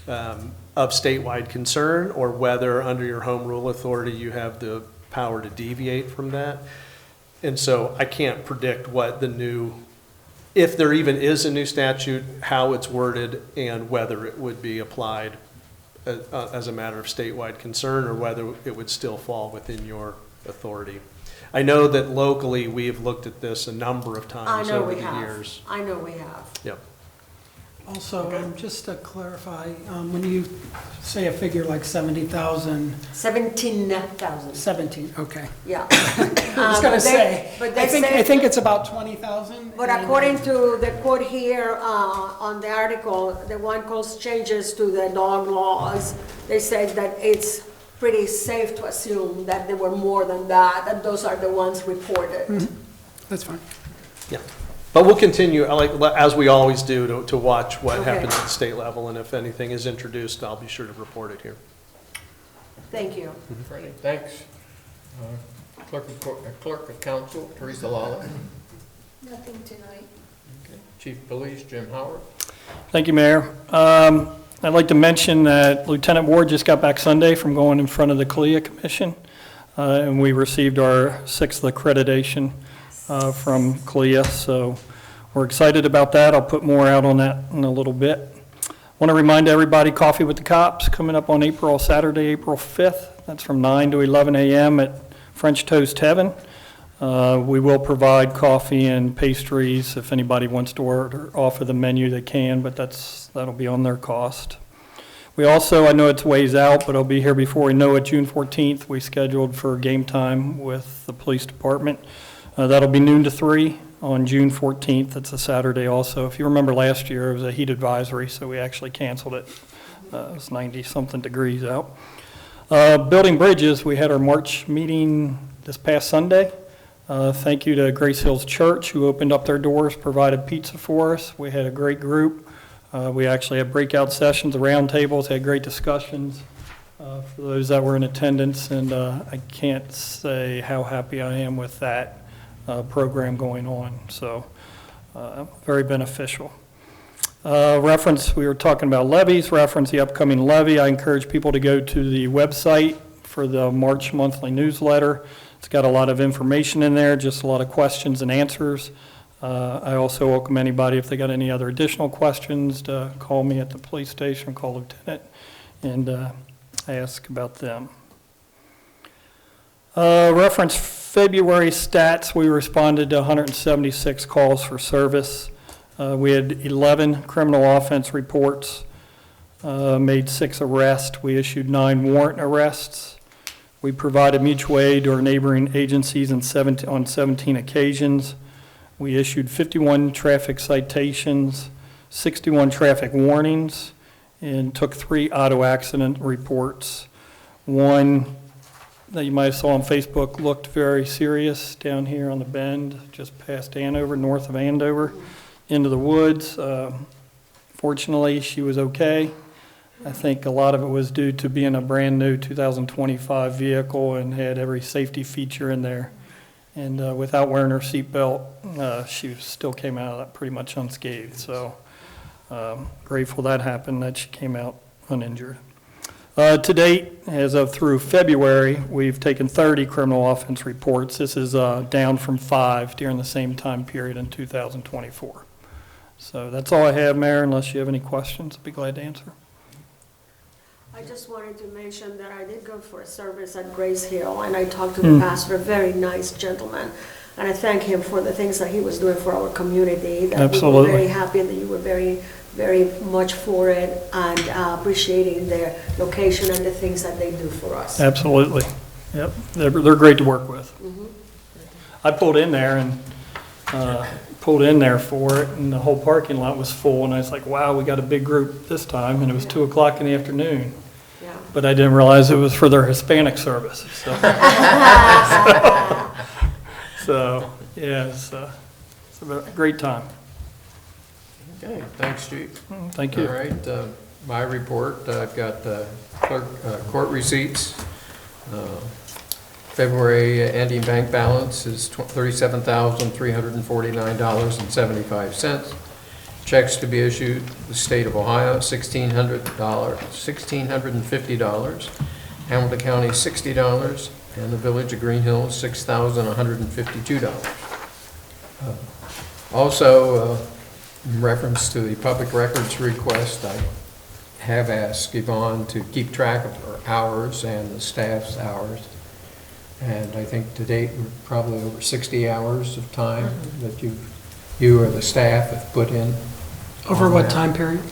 of statewide concern, or whether under your home rule authority you have the power to deviate from that. And so I can't predict what the new, if there even is a new statute, how it's worded, and whether it would be applied as a matter of statewide concern, or whether it would still fall within your authority. I know that locally we have looked at this a number of times over the years. I know we have. Yep. Also, just to clarify, when you say a figure like 70,000, 17,000. 17, okay. Yeah. I was gonna say, but I they think, say- I think it's about 20,000. But according to the quote here on the article, the one calls changes to the dog laws, they said that it's pretty safe to assume that there were more than that, and those are the ones reported. That's fine. Yeah. But we'll continue, as we always do, to watch what Okay. happens at the state level, and if anything is introduced, I'll be sure to report it here. Thank you. Freddie, thanks. Clerk of Council, Teresa Lawler. Nothing tonight. Okay. Chief of Police, Jim Howard. Thank you, Mayor. I'd like to mention that Lieutenant Ward just got back Sunday from going in front of the CALEA Commission, and we received our 6th accreditation from CALEA, so we're excited about that. I'll put more out on that in a little bit. Want to remind everybody, Coffee with the Cops coming up on Saturday, April 5th. That's from 9 to 11 a.m. at French Toast Heaven. We will provide coffee and pastries. If anybody wants to order off of the menu, they can, but that'll be on their cost. We also, I know it's ways out, but I'll be here before we know it, June 14th, we scheduled for game time with the police department. That'll be noon to 3 on June 14th. It's a Saturday also. If you remember last year, it was a heat advisory, so we actually canceled it. It was 90-something degrees out. Building bridges, we had our March meeting this past Sunday. Thank you to Grace Hills Church, who opened up their doors, provided pizza for us. We had a great group. We actually had breakout sessions, round tables, had great discussions for those that were in attendance, and I can't say how happy I am with that program going on. So very beneficial. We were talking about levies, reference the upcoming levy. I encourage people to go to the website for the March monthly newsletter. It's got a lot of information in there, just a lot of questions and answers. I also welcome anybody, if they got any other additional questions, to call me at the police station, call Lieutenant, and ask about them. Reference February stats, we responded to 176 calls for service. We had 11 criminal offense reports, made 6 arrests. We issued 9 warrant arrests. We provided mutual aid to our neighboring agencies on 17 occasions. We issued 51 traffic citations, 61 traffic warnings, and took 3 auto accident reports. One that you might have saw on Facebook looked very serious down here on the bend, just past Andover, north of Andover, into the woods. Fortunately, she was okay. I think a lot of it was due to being a brand-new 2025 vehicle and had every safety feature in there. And without wearing her seatbelt, she still came out of that pretty much unscathed. So grateful that happened, that she came out uninjured. To date, as of through February, we've taken 30 criminal offense reports. This is down from 5 during the same time period in 2024. So that's all I have, Mayor. Unless you have any questions, I'd be glad to answer. I just wanted to mention that I did go for a service at Grace Hill, and I talked to the pastor, a very nice gentleman, and I thank him for the things that he was doing for our community. That Absolutely. We were very happy and that you were very, very much for it, and appreciating their location and the things that they do for us. Absolutely. Yep, they're great to work with. I pulled in there for it, and the whole parking lot was full, and I was like, wow, we got a big group this time, and it was 2 o'clock in the afternoon. Yeah. But I didn't realize it was for their Hispanic service, so. So, yeah, it's a great time. Okay, thanks, Chief. Thank you. All right, my report, I've got court receipts. February ending bank balance is $37,349.75. Checks to be issued, the state of Ohio, $1,650. Hamilton County, $60, and the village of Greenhills, $6,152. Also, in reference to the public records request, I have asked Yvonne to keep track of her hours and the staff's hours. And I think to date, we're probably over 60 hours of time that you or the staff have put in Over what time period?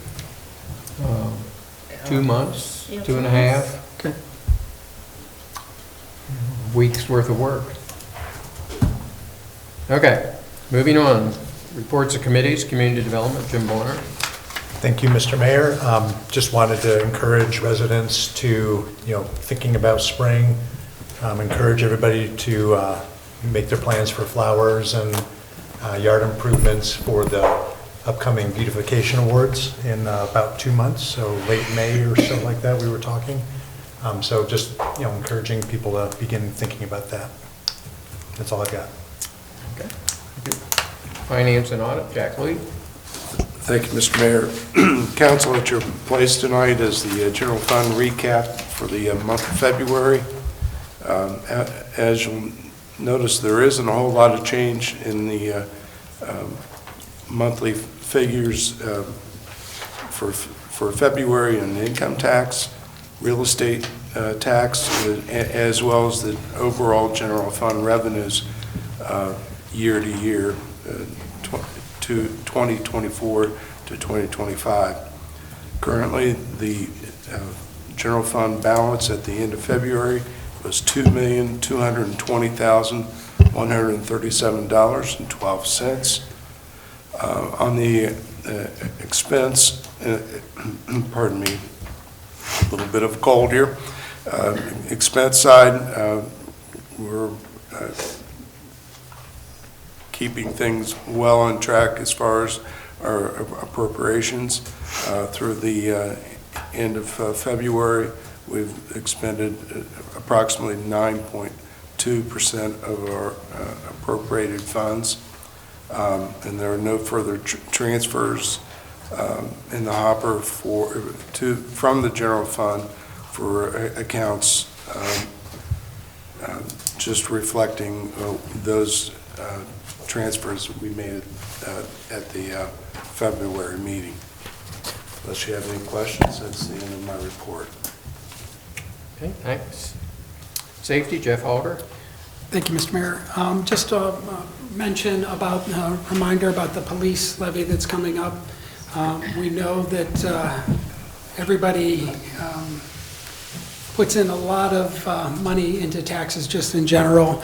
2 months, 2.5 Okay. weeks worth of work. Okay, moving on. Reports of committees, community development, Jim Bonner. Thank you, Mr. Mayor. Just wanted to encourage residents to, thinking about spring, encourage everybody to make their plans for flowers and yard improvements for the upcoming beautification awards in about 2 months, so late May or so like that, we were talking. So just, encouraging people to begin thinking about that. That's all I've got. Okay. Thank you. Finance and audit, Jack Lee. Thank you, Mr. Mayor. Council, at your place tonight is the general fund recap for the month of February. As you'll notice, there isn't a whole lot of change in the monthly figures for February in income tax, real estate tax, as well as the overall general fund revenues year to year, to 2024 to 2025. Currently, the general fund balance at the end of February was $2,220,137.12. On the expense, pardon me, a little bit of a cold here. Expense side, we're keeping things well on track as far as our appropriations. Through the end of February, we've expended approximately 9.2% of our appropriated funds. And there are no further transfers in the hopper from the general fund for accounts, just reflecting those transfers we made at the February meeting. Unless you have any questions, that's the end of my report. Okay, thanks. Safety, Jeff Halder. Thank you, Mr. Mayor. Just a reminder about the police levy that's coming up. We know that everybody puts in a lot of money into taxes just in general.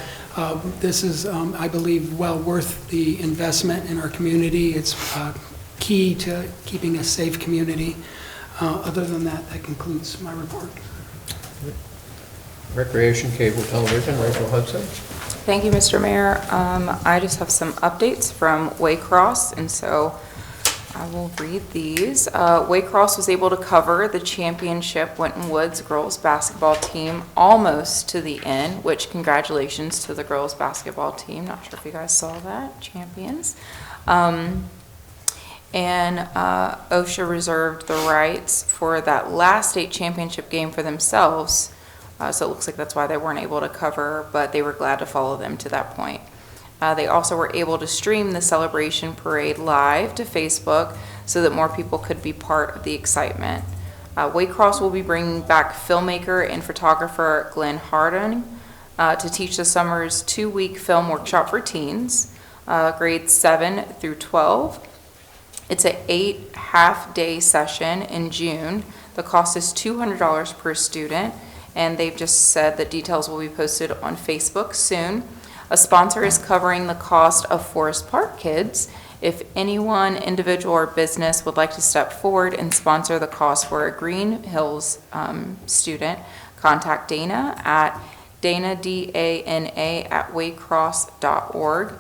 This is, I believe, well worth the investment in our community. It's key to keeping a safe community. Other than that, that concludes my report. Recreation, cable television, Rachel Hudson. Thank you, Mr. Mayor. I just have some updates from Waycross, and so I will read these. Waycross was able to cover the championship Winton Woods girls basketball team almost to the end, which congratulations to the girls basketball team. Not sure if you guys saw that, champions. And OSHA reserved the rights for that last state championship game for themselves. So it looks like that's why they weren't able to cover, but they were glad to follow them to that point. They also were able to stream the celebration parade live to Facebook so that more people could be part of the excitement. Waycross will be bringing back filmmaker and photographer Glenn Hardin to teach the summer's 2-week film workshop for teens, grades 7 through 12. It's an 8 half-day session in June. The cost is $200 per student, and they've just said that details will be posted on Facebook soon. A sponsor is covering the cost of Forest Park Kids. If anyone, individual or business, would like to step forward and sponsor the cost for a Greenhills student, contact Dana at dana@waycross.org.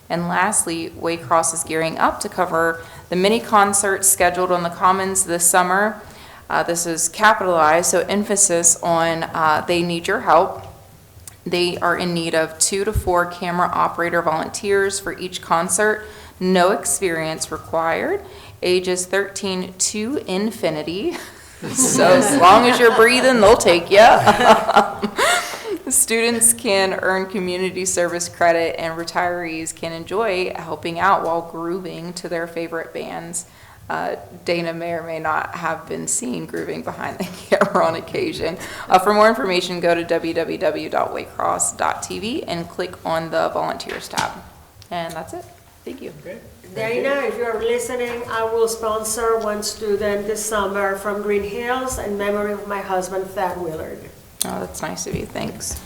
And lastly, Waycross is gearing up to cover the mini concert scheduled on the Commons this summer. This is capitalized, so emphasis on they need your help. They are in need of 2 to 4 camera operator volunteers for each concert. No experience required. Ages 13 to infinity. So as long as you're breathing, they'll take you. Students can earn community service credit, and retirees can enjoy helping out while grooving to their favorite bands. Dana may or may not have been seen grooving behind the camera on occasion. For more information, go to www.waycross.tv and click on the volunteers tab. And that's it. Thank you. Okay. Dana, if you're listening, I will sponsor one student this summer from Greenhills in memory of my husband, Thad Willard. Oh, that's nice of you, thanks.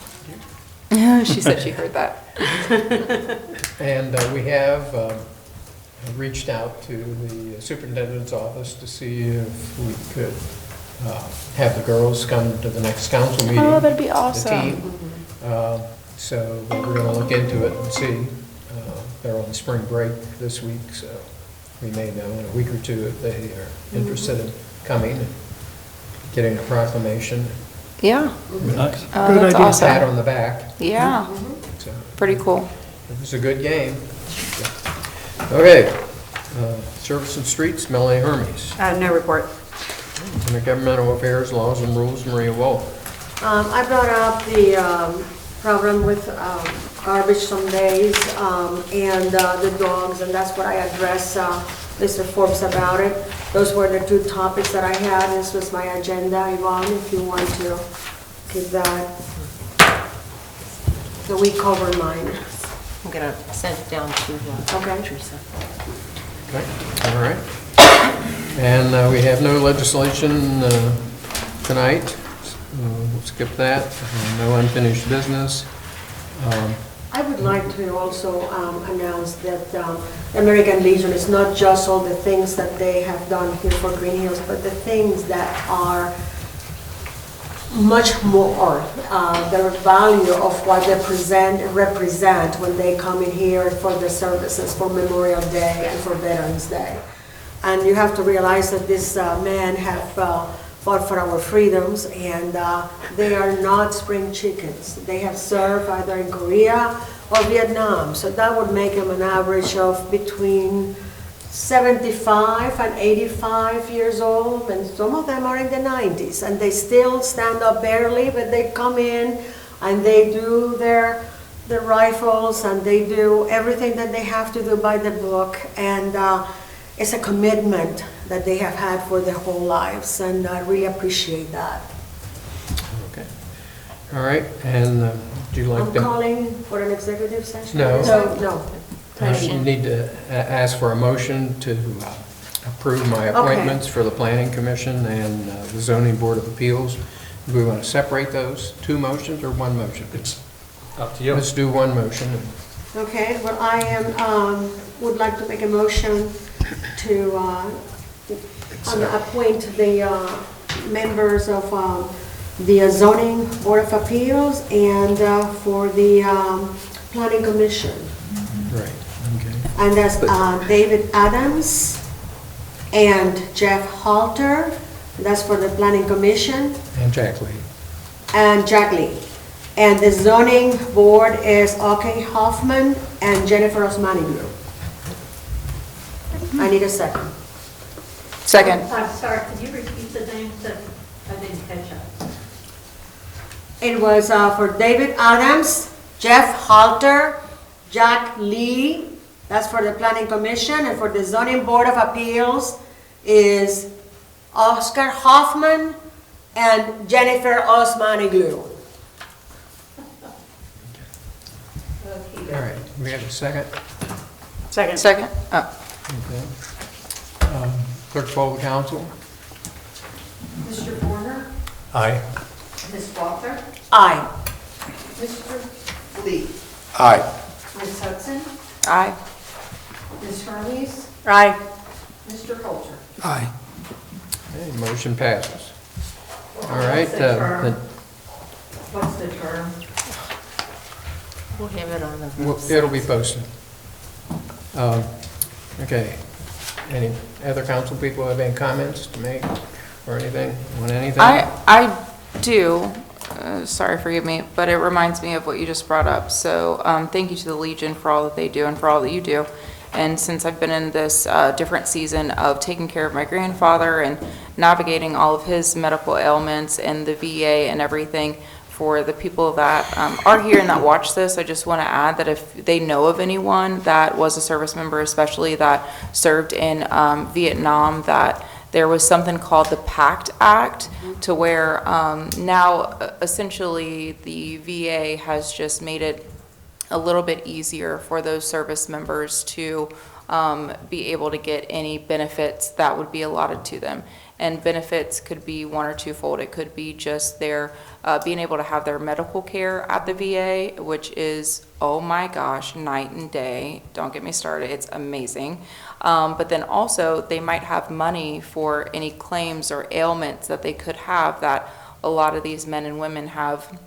She said she heard that. And we have reached out to the superintendent's office to see if we could have the girls come to the next council meeting. Oh, that'd be The awesome. team. So we're going to look into it and see. They're on spring break this week, so we may know in a week or two if they are interested in coming and getting a proclamation. Yeah. Nice. That's Pat awesome. on the back. Yeah, So pretty cool. it was a good game. Okay, Service and Streets, Melanie Hermes. No report. Intergovernmental Affairs, Laws and Rules, Maria Wolf. I brought up the problem with garbage some days and the dogs, and that's what I addressed Mr. Forbes about it. Those were the two topics that I had. This was my agenda, Yvonne, if you want to keep that. So we covered mine. I'm going to send it down to Okay. Teresa. Okay, all right. And we have no legislation tonight. We'll skip that. No unfinished business. I would like to also announce that the American Legion is not just all the things that they have done here for Greenhills, but the things that are much more, the value of what they represent when they come in here for the services for Memorial Day and for Veterans Day. And you have to realize that these men have fought for our freedoms, and they are not spring chickens. They have served either in Korea or Vietnam, so that would make them an average of between 75 and 85 years old, and some of them are in the 90s, and they still stand up barely, but they come in and they do their rifles, and they do everything that they have to do by the book, and it's a commitment that they have had for their whole lives, and I really appreciate that. Okay. All right, and do you like I'm to? calling for an executive session? No. No. You need to ask for a motion to approve my appointments for the Planning Commission and the Zoning Board of Appeals. Do we want to separate those? Two motions or one motion? It's up to you. Let's do one motion. Okay, well, I would like to make a motion to appoint the members of the Zoning Board of Appeals and for the Planning Commission. Right, okay. And that's David Adams and Jeff Halter, that's for the Planning Commission, And Jack Lee. and Jack Lee. And the Zoning Board is Auke Hoffman and Jennifer Osmaniglu. I need a second. Second. I'm sorry, could you repeat the names that I didn't catch up? It was for David Adams, Jeff Halter, Jack Lee, that's for the Planning Commission, and for the Zoning Board of Appeals is Oscar Hoffman and Jennifer Osmaniglu. All right, we have a second? Second. Second. Oh. Okay. Clerk poll the council. Mr. Warner, Aye. Ms. Walker, Aye. Mr. Lee, Aye. Ms. Hudson, Aye. Ms. Hermes, Aye. Mr. Coulter. Aye. Okay, motion passes. All right. What's the term? What's the term? We'll have it on the. It'll be posted. Okay. Any other council people have any comments to make or anything, on anything? I do, sorry, forgive me, but it reminds me of what you just brought up. So thank you to the Legion for all that they do and for all that you do. And since I've been in this different season of taking care of my grandfather and navigating all of his medical ailments and the VA and everything, for the people that are here and that watch this, I just want to add that if they know of anyone that was a service member, especially that served in Vietnam, that there was something called the PACT Act, to where now essentially the VA has just made it a little bit easier for those service members to be able to get any benefits that would be allotted to them. And benefits could be one or twofold. It could be just their being able to have their medical care at the VA, which is, oh my gosh, night and day. Don't get me started. It's amazing. But then also they might have money for any claims or ailments that they could have that a lot of these men and women have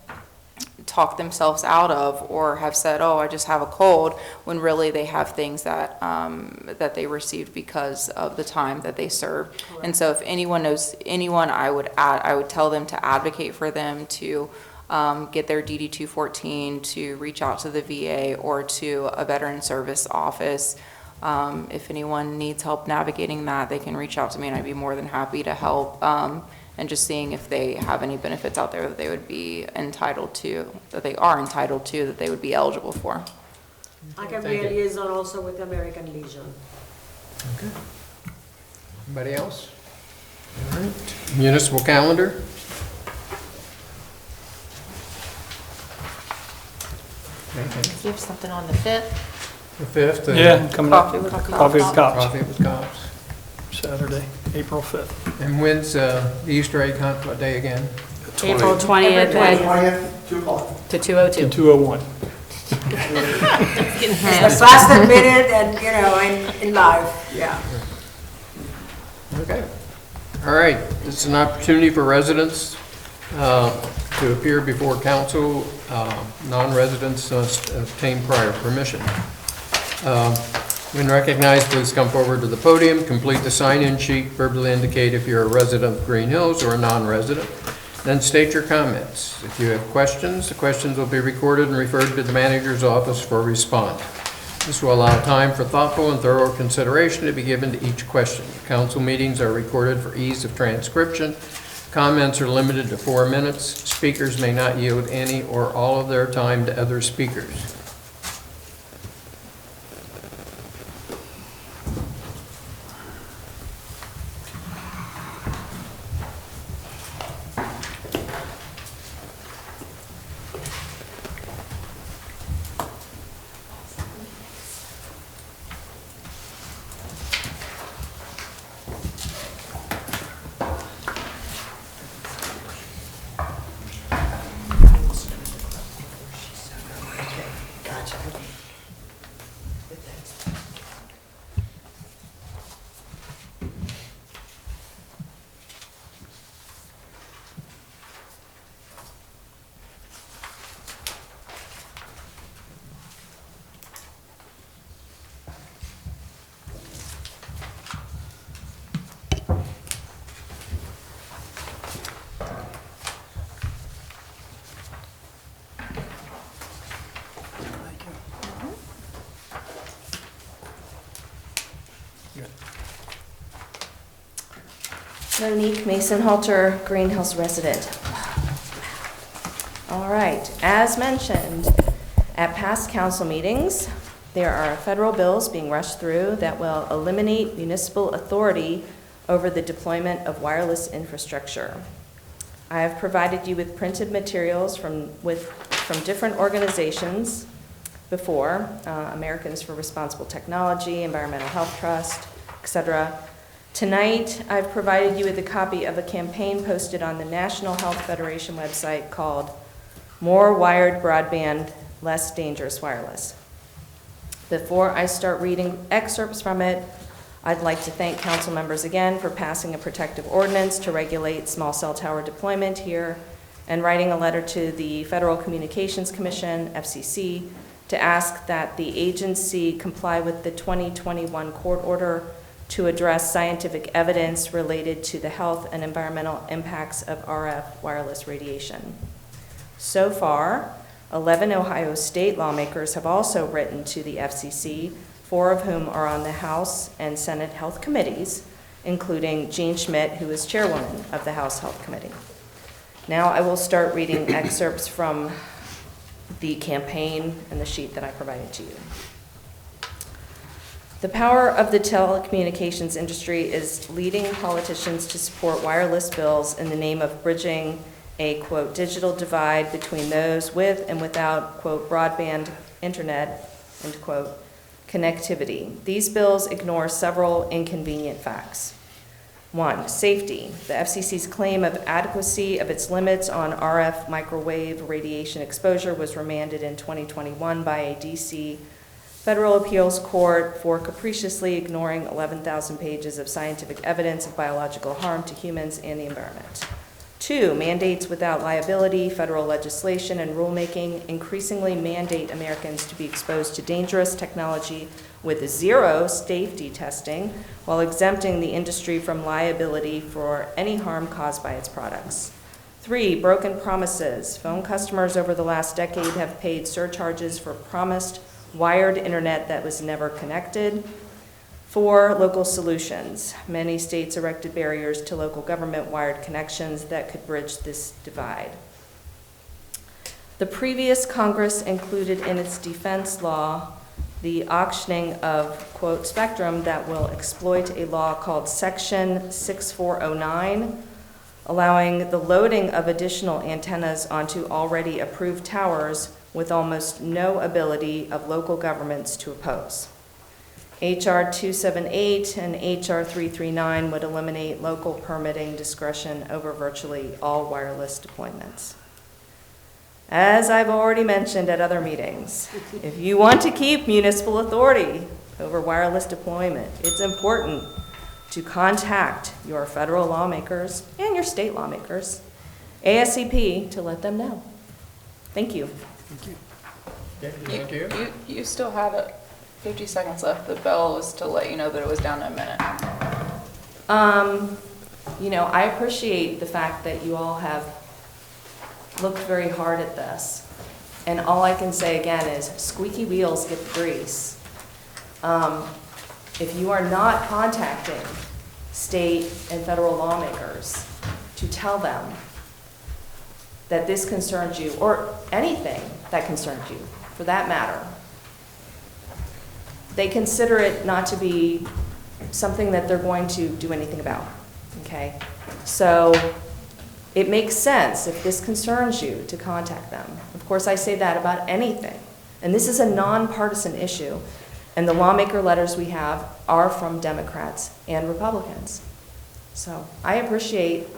talked themselves out of, or have said, oh, I just have a cold, when really they have things that that they received because of the time that they served. Correct. And so if anyone knows anyone, I would tell them to advocate for them to get their DD 214, to reach out to the VA or to a veteran service office. If anyone needs help navigating that, they can reach out to me and I'd be more than happy to help. And just seeing if they have any benefits out there that they would be entitled to, that they are entitled to, that they would be eligible for. I can be a liaison also with the American Legion. Okay. Anybody else? All right. Municipal calendar? You have something on the 5th? The 5th? Yeah, coming up. Coffee with Cops. Coffee with Cops, Coffee with Cops. Saturday, April 5th. And when's the Easter egg hunt, what day again? April 20th at 2 o'clock. to 2:02. 2:01. It's last minute and, you know, in live, yeah. Okay. All right. It's an opportunity for residents to appear before council. Non-residents must obtain prior permission. When recognized, please come forward to the podium, complete the sign-in sheet, verbally indicate if you're a resident of Greenhills or a non-resident, then state your comments. If you have questions, the questions will be recorded and referred to the manager's office for a response. This will allow time for thoughtful and thorough consideration to be given to each question. Council meetings are recorded for ease of transcription. Comments are limited to 4 minutes. Speakers may not yield any or all of their time to other speakers. Monique Mason-Halter, Greenhills resident. All right, as mentioned, at past council meetings, there are federal bills being rushed through that will eliminate municipal authority over the deployment of wireless infrastructure. I have provided you with printed materials from different organizations before, Americans for Responsible Technology, Environmental Health Trust, etc. Tonight, I've provided you with a copy of a campaign posted on the National Health Federation website called More Wired Broadband, Less Dangerous Wireless. Before I start reading excerpts from it, I'd like to thank council members again for passing a protective ordinance to regulate small cell tower deployment here and writing a letter to the Federal Communications Commission, FCC, to ask that the agency comply with the 2021 court order to address scientific evidence related to the health and environmental impacts of RF wireless radiation. So far, 11 Ohio state lawmakers have also written to the FCC, 4 of whom are on the House and Senate Health Committees, including Jean Schmidt, who is chairwoman of the House Health Committee. Now I will start reading excerpts from the campaign and the sheet that I provided to you. The power of the telecommunications industry is leading politicians to support wireless bills in the name of bridging a, quote, digital divide between those with and without, quote, broadband internet, end quote, connectivity. These bills ignore several inconvenient facts. 1, safety. The FCC's claim of adequacy of its limits on RF microwave radiation exposure was remanded in 2021 by a DC federal appeals court for capriciously ignoring 11,000 pages of scientific evidence of biological harm to humans and the environment. 2, mandates without liability. Federal legislation and rulemaking increasingly mandate Americans to be exposed to dangerous technology with zero safety testing while exempting the industry from liability for any harm caused by its products. 3, broken promises. Phone customers over the last decade have paid surcharges for promised wired internet that was never connected. 4, local solutions. Many states erected barriers to local government wired connections that could bridge this divide. The previous Congress included in its defense law the auctioning of, quote, spectrum that will exploit a law called Section 6409, allowing the loading of additional antennas onto already approved towers with almost no ability of local governments to oppose. H.R. 278 and H.R. 339 would eliminate local permitting discretion over virtually all wireless deployments. As I've already mentioned at other meetings, if you want to keep municipal authority over wireless deployment, it's important to contact your federal lawmakers and your state lawmakers ASAP to let them know. Thank you. Thank you. You still have it. 50 seconds left. The bell was to let you know that it was down to a minute. You know, I appreciate the fact that you all have looked very hard at this. And all I can say again is squeaky wheels get the grease. If you are not contacting state and federal lawmakers to tell them that this concerns you, or anything that concerns you, for that matter, they consider it not to be something that they're going to do anything about, okay? So it makes sense, if this concerns you, to contact them. Of course, I say that about anything. And this is a nonpartisan issue. And the lawmaker letters we have are from Democrats and Republicans. So I appreciate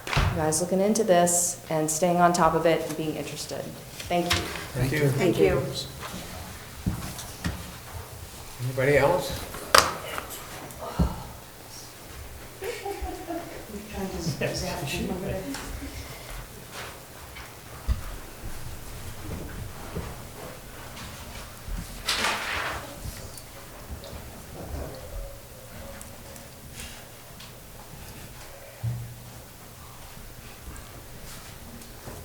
you guys looking into this and staying on top of it and being interested. Thank you. Thank you. Thank you. Anybody else?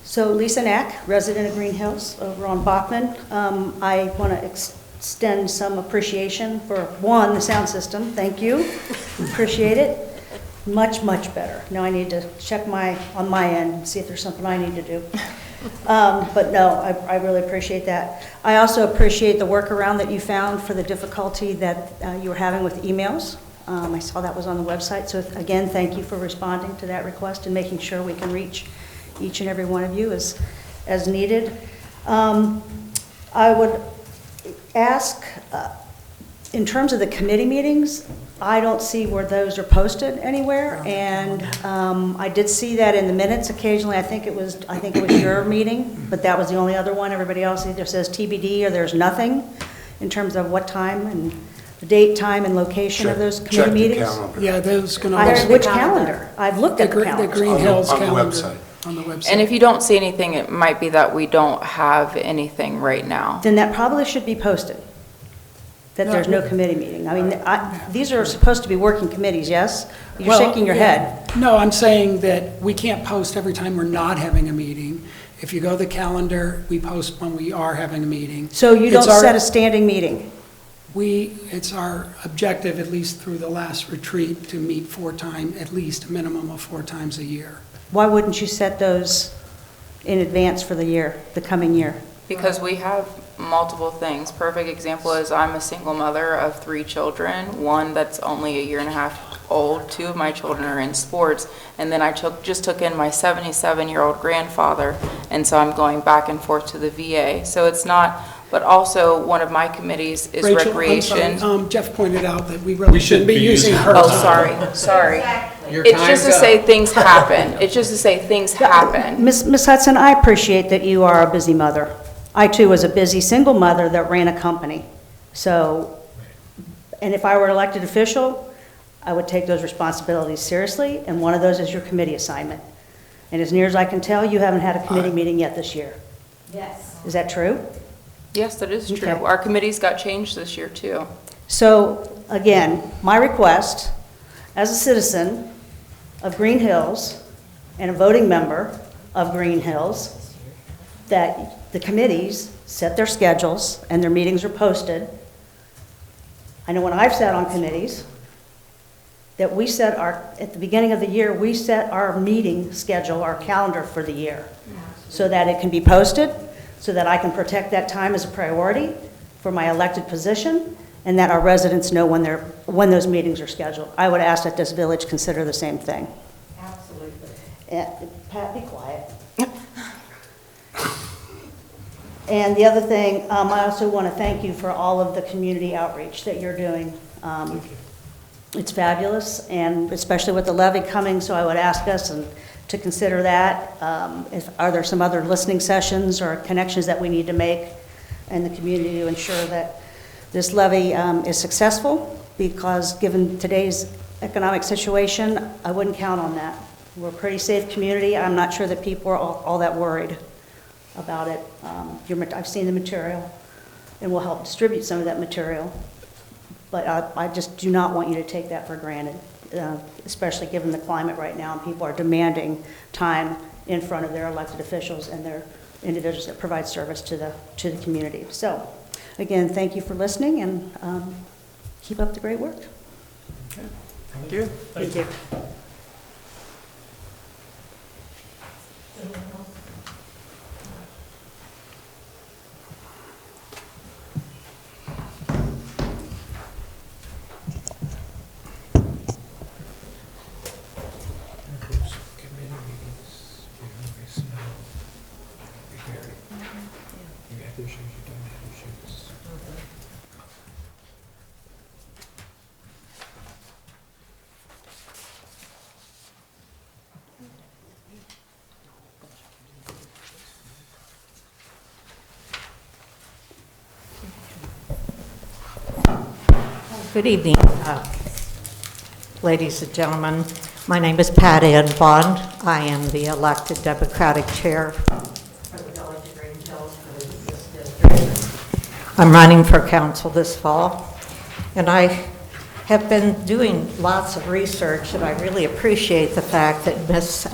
So Lisa Knack, resident of Greenhills over on Bachman. I want to extend some appreciation for, one, the sound system. Thank you. Appreciate it. Much, much better. Now I need to check on my end and see if there's something I need to do. But no, I really appreciate that. I also appreciate the workaround that you found for the difficulty that you were having with emails. I saw that was on the website. So again, thank you for responding to that request and making sure we can reach each and every one of you as needed. I would ask, in terms of the committee meetings, I don't see where those are posted anywhere, and I did see that in the minutes occasionally. I think it was your meeting, but that was the only other one. Everybody else either says TBD or there's nothing in terms of what time and the date, time, and location of those committee meetings. Check the calendar. Yeah, those can always. Which calendar? I've looked at the The calendar. Greenhills On the calendar. website. On the website. And if you don't see anything, it might be that we don't have anything right now. Then that probably should be posted, that there's no committee meeting. I mean, these are supposed to be working committees, yes? You're Well, shaking your yeah. head. No, I'm saying that we can't post every time we're not having a meeting. If you go to the calendar, we post when we are having a meeting. So you don't It's our- set a standing meeting? It's our objective, at least through the last retreat, to meet at least a minimum of 4 times a year. Why wouldn't you set those in advance for the coming year? Because we have multiple things. Perfect example is I'm a single mother of 3 children, one that's only a year and a half old, 2 of my children are in sports, and then I just took in my 77-year-old grandfather, and so I'm going back and forth to the VA. So it's not But also, one of my committees is Rachel, I'm recreation. sorry, Jeff pointed out that we really shouldn't be using her Oh, time. sorry. Your It's just time's to up. say things happen. It's just to say things happen. Ms. Hudson, I appreciate that you are a busy mother. I too was a busy single mother that ran a company. So, and if I were an elected official, I would take those responsibilities seriously, and one of those is your committee assignment. And as near as I can tell, you haven't had a committee meeting yet this year. Yes. Is that true? Yes, that is true. Okay. Our committees got changed this year, too. So, again, my request, as a citizen of Greenhills and a voting member of Greenhills, that the committees set their schedules and their meetings are posted. I know when I've sat on committees, that we set at the beginning of the year, we set our meeting schedule, our calendar for the year, so that it can be posted, so that I can protect that time as a priority for my elected position, and that our residents know when those meetings are scheduled. I would ask that this village consider the same thing. Absolutely. Pat, be quiet. And the other thing, I also want to thank you for all of the community outreach that you're doing. It's fabulous, and especially with the levy coming, so I would ask us to consider that. Are there some other listening sessions or connections that we need to make in the community to ensure that this levy is successful? Because given today's economic situation, I wouldn't count on that. We're a pretty safe community. I'm not sure that people are all that worried about it. I've seen the material, and we'll help distribute some of that material. But I just do not want you to take that for granted, especially given the climate right now, and people are demanding time in front of their elected officials and their individuals that provide service to the community. So, again, thank you for listening, and keep up the great work. Okay. Thank you. Thank you. Good evening, ladies and gentlemen. My name is Pat Ann Bond. I am the elected Democratic chair for the Village of Greenhills for this district. I'm running for council this fall, and I have been doing lots of research, and I really appreciate the fact that Ms.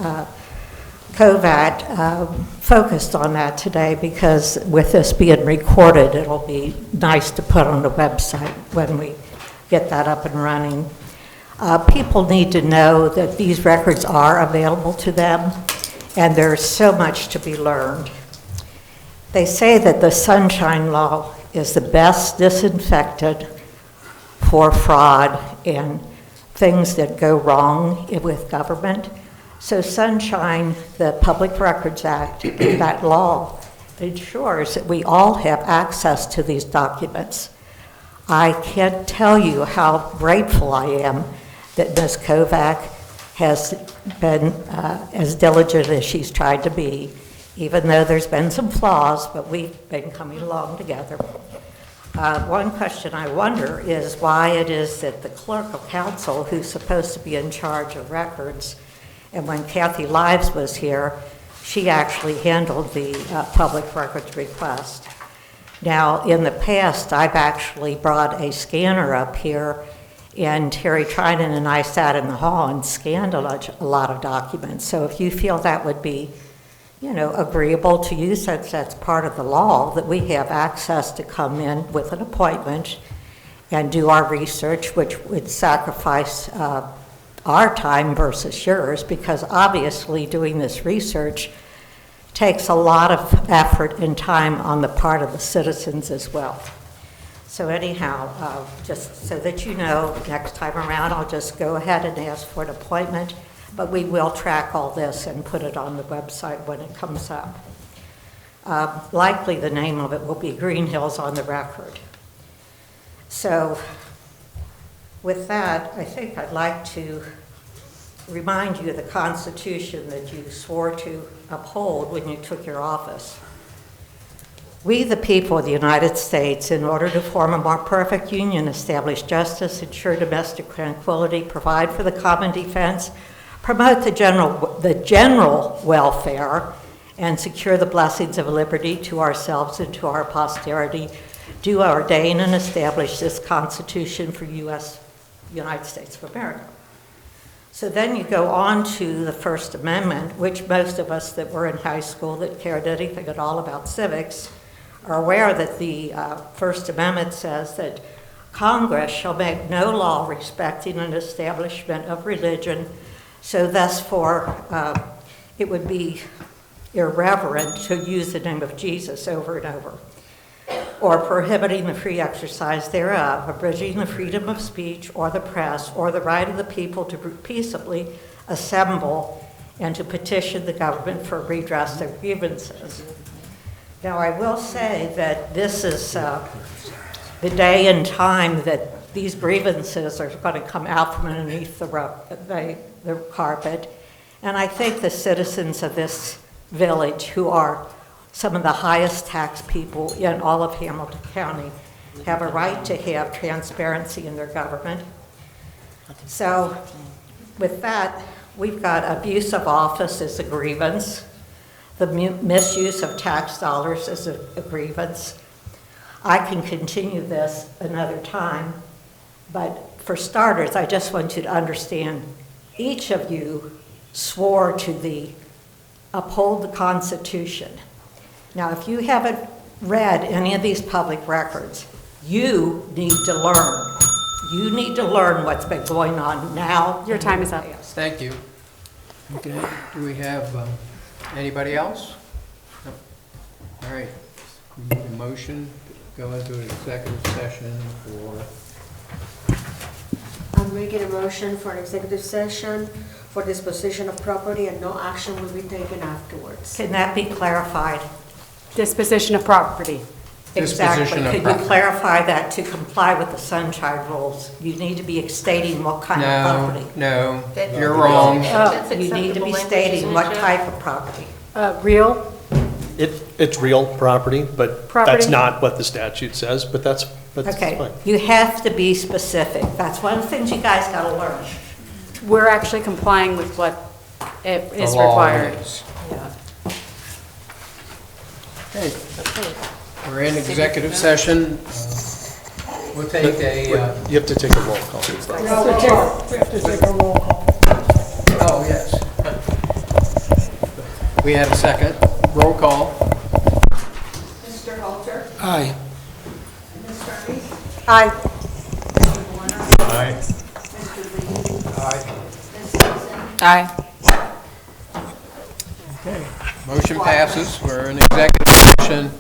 Kovat focused on that today, because with this being recorded, it'll be nice to put on the website when we get that up and running. People need to know that these records are available to them, and there's so much to be learned. They say that the Sunshine Law is the best disinfectant for fraud and things that go wrong with government. So Sunshine, the Public Records Act, that law ensures that we all have access to these documents. I can't tell you how grateful I am that Ms. Kovac has been as diligent as she's tried to be, even though there's been some flaws, but we've been coming along together. One question I wonder is why it is that the clerk of council, who's supposed to be in charge of records, and when Kathy Lives was here, she actually handled the public records request. Now, in the past, I've actually brought a scanner up here, and Terry Trinan and I sat in the hall and scanned a lot of documents. So if you feel that would be, agreeable to you, since that's part of the law, that we have access to come in with an appointment and do our research, which would sacrifice our time versus yours, because obviously doing this research takes a lot of effort and time on the part of the citizens as well. So anyhow, just so that you know, next time around, I'll just go ahead and ask for an appointment, but we will track all this and put it on the website when it comes up. Likely the name of it will be Greenhills on the record. So with that, I think I'd like to remind you of the Constitution that you swore to uphold when you took your office. We, the people of the United States, in order to form a more perfect union, establish justice, ensure domestic tranquility, provide for the common defense, promote the general welfare, and secure the blessings of liberty to ourselves and to our posterity, do ordain and establish this Constitution for United States of America. So then you go on to the First Amendment, which most of us that were in high school that cared anything at all about civics are aware that the First Amendment says that Congress shall make no law respecting an establishment of religion, so thus it would be irreverent to use the name of Jesus over and over, or prohibiting the free exercise thereof, abridging the freedom of speech or the press, or the right of the people to peaceably assemble and to petition the government for redress of grievances. Now, I will say that this is the day and time that these grievances are going to come out from underneath the carpet, and I think the citizens of this village, who are some of the highest tax people in all of Hamilton County, have a right to have transparency in their government. So with that, we've got abuse of office as a grievance. The misuse of tax dollars is a grievance. I can continue this another time, but for starters, I just want you to understand, each of you swore to uphold the Constitution. Now, if you haven't read any of these public records, you need to learn. You need to learn what's been going on now. Your time is up. Thank you. Okay, do we have anybody else? No. All right, we need a motion to go into an executive session for... I'm making a motion for an executive session for disposition of property, and no action will be taken afterwards. Can that be clarified? Disposition of property. Exactly. Disposition of Could you property. clarify that to comply with the sunshine rules? You need to be stating what kind of property. No, you're wrong. You need to be stating what type of property. Real? It's real property, but that's Property. not what the statute says, but that's Okay, fine. you have to be specific. That's one of the things you guys got to learn. We're actually complying with what is The law required. is. Okay, we're in executive session. We'll take a... You have to take a roll call. We have to take a roll call. Oh, yes. We have a second. Roll call. Mr. Halter? Aye. Ms. Curry? Aye. Mr. Warner? Aye. Mr. Lee? Aye. Ms. Simpson? Aye. Motion passes. We're in executive session.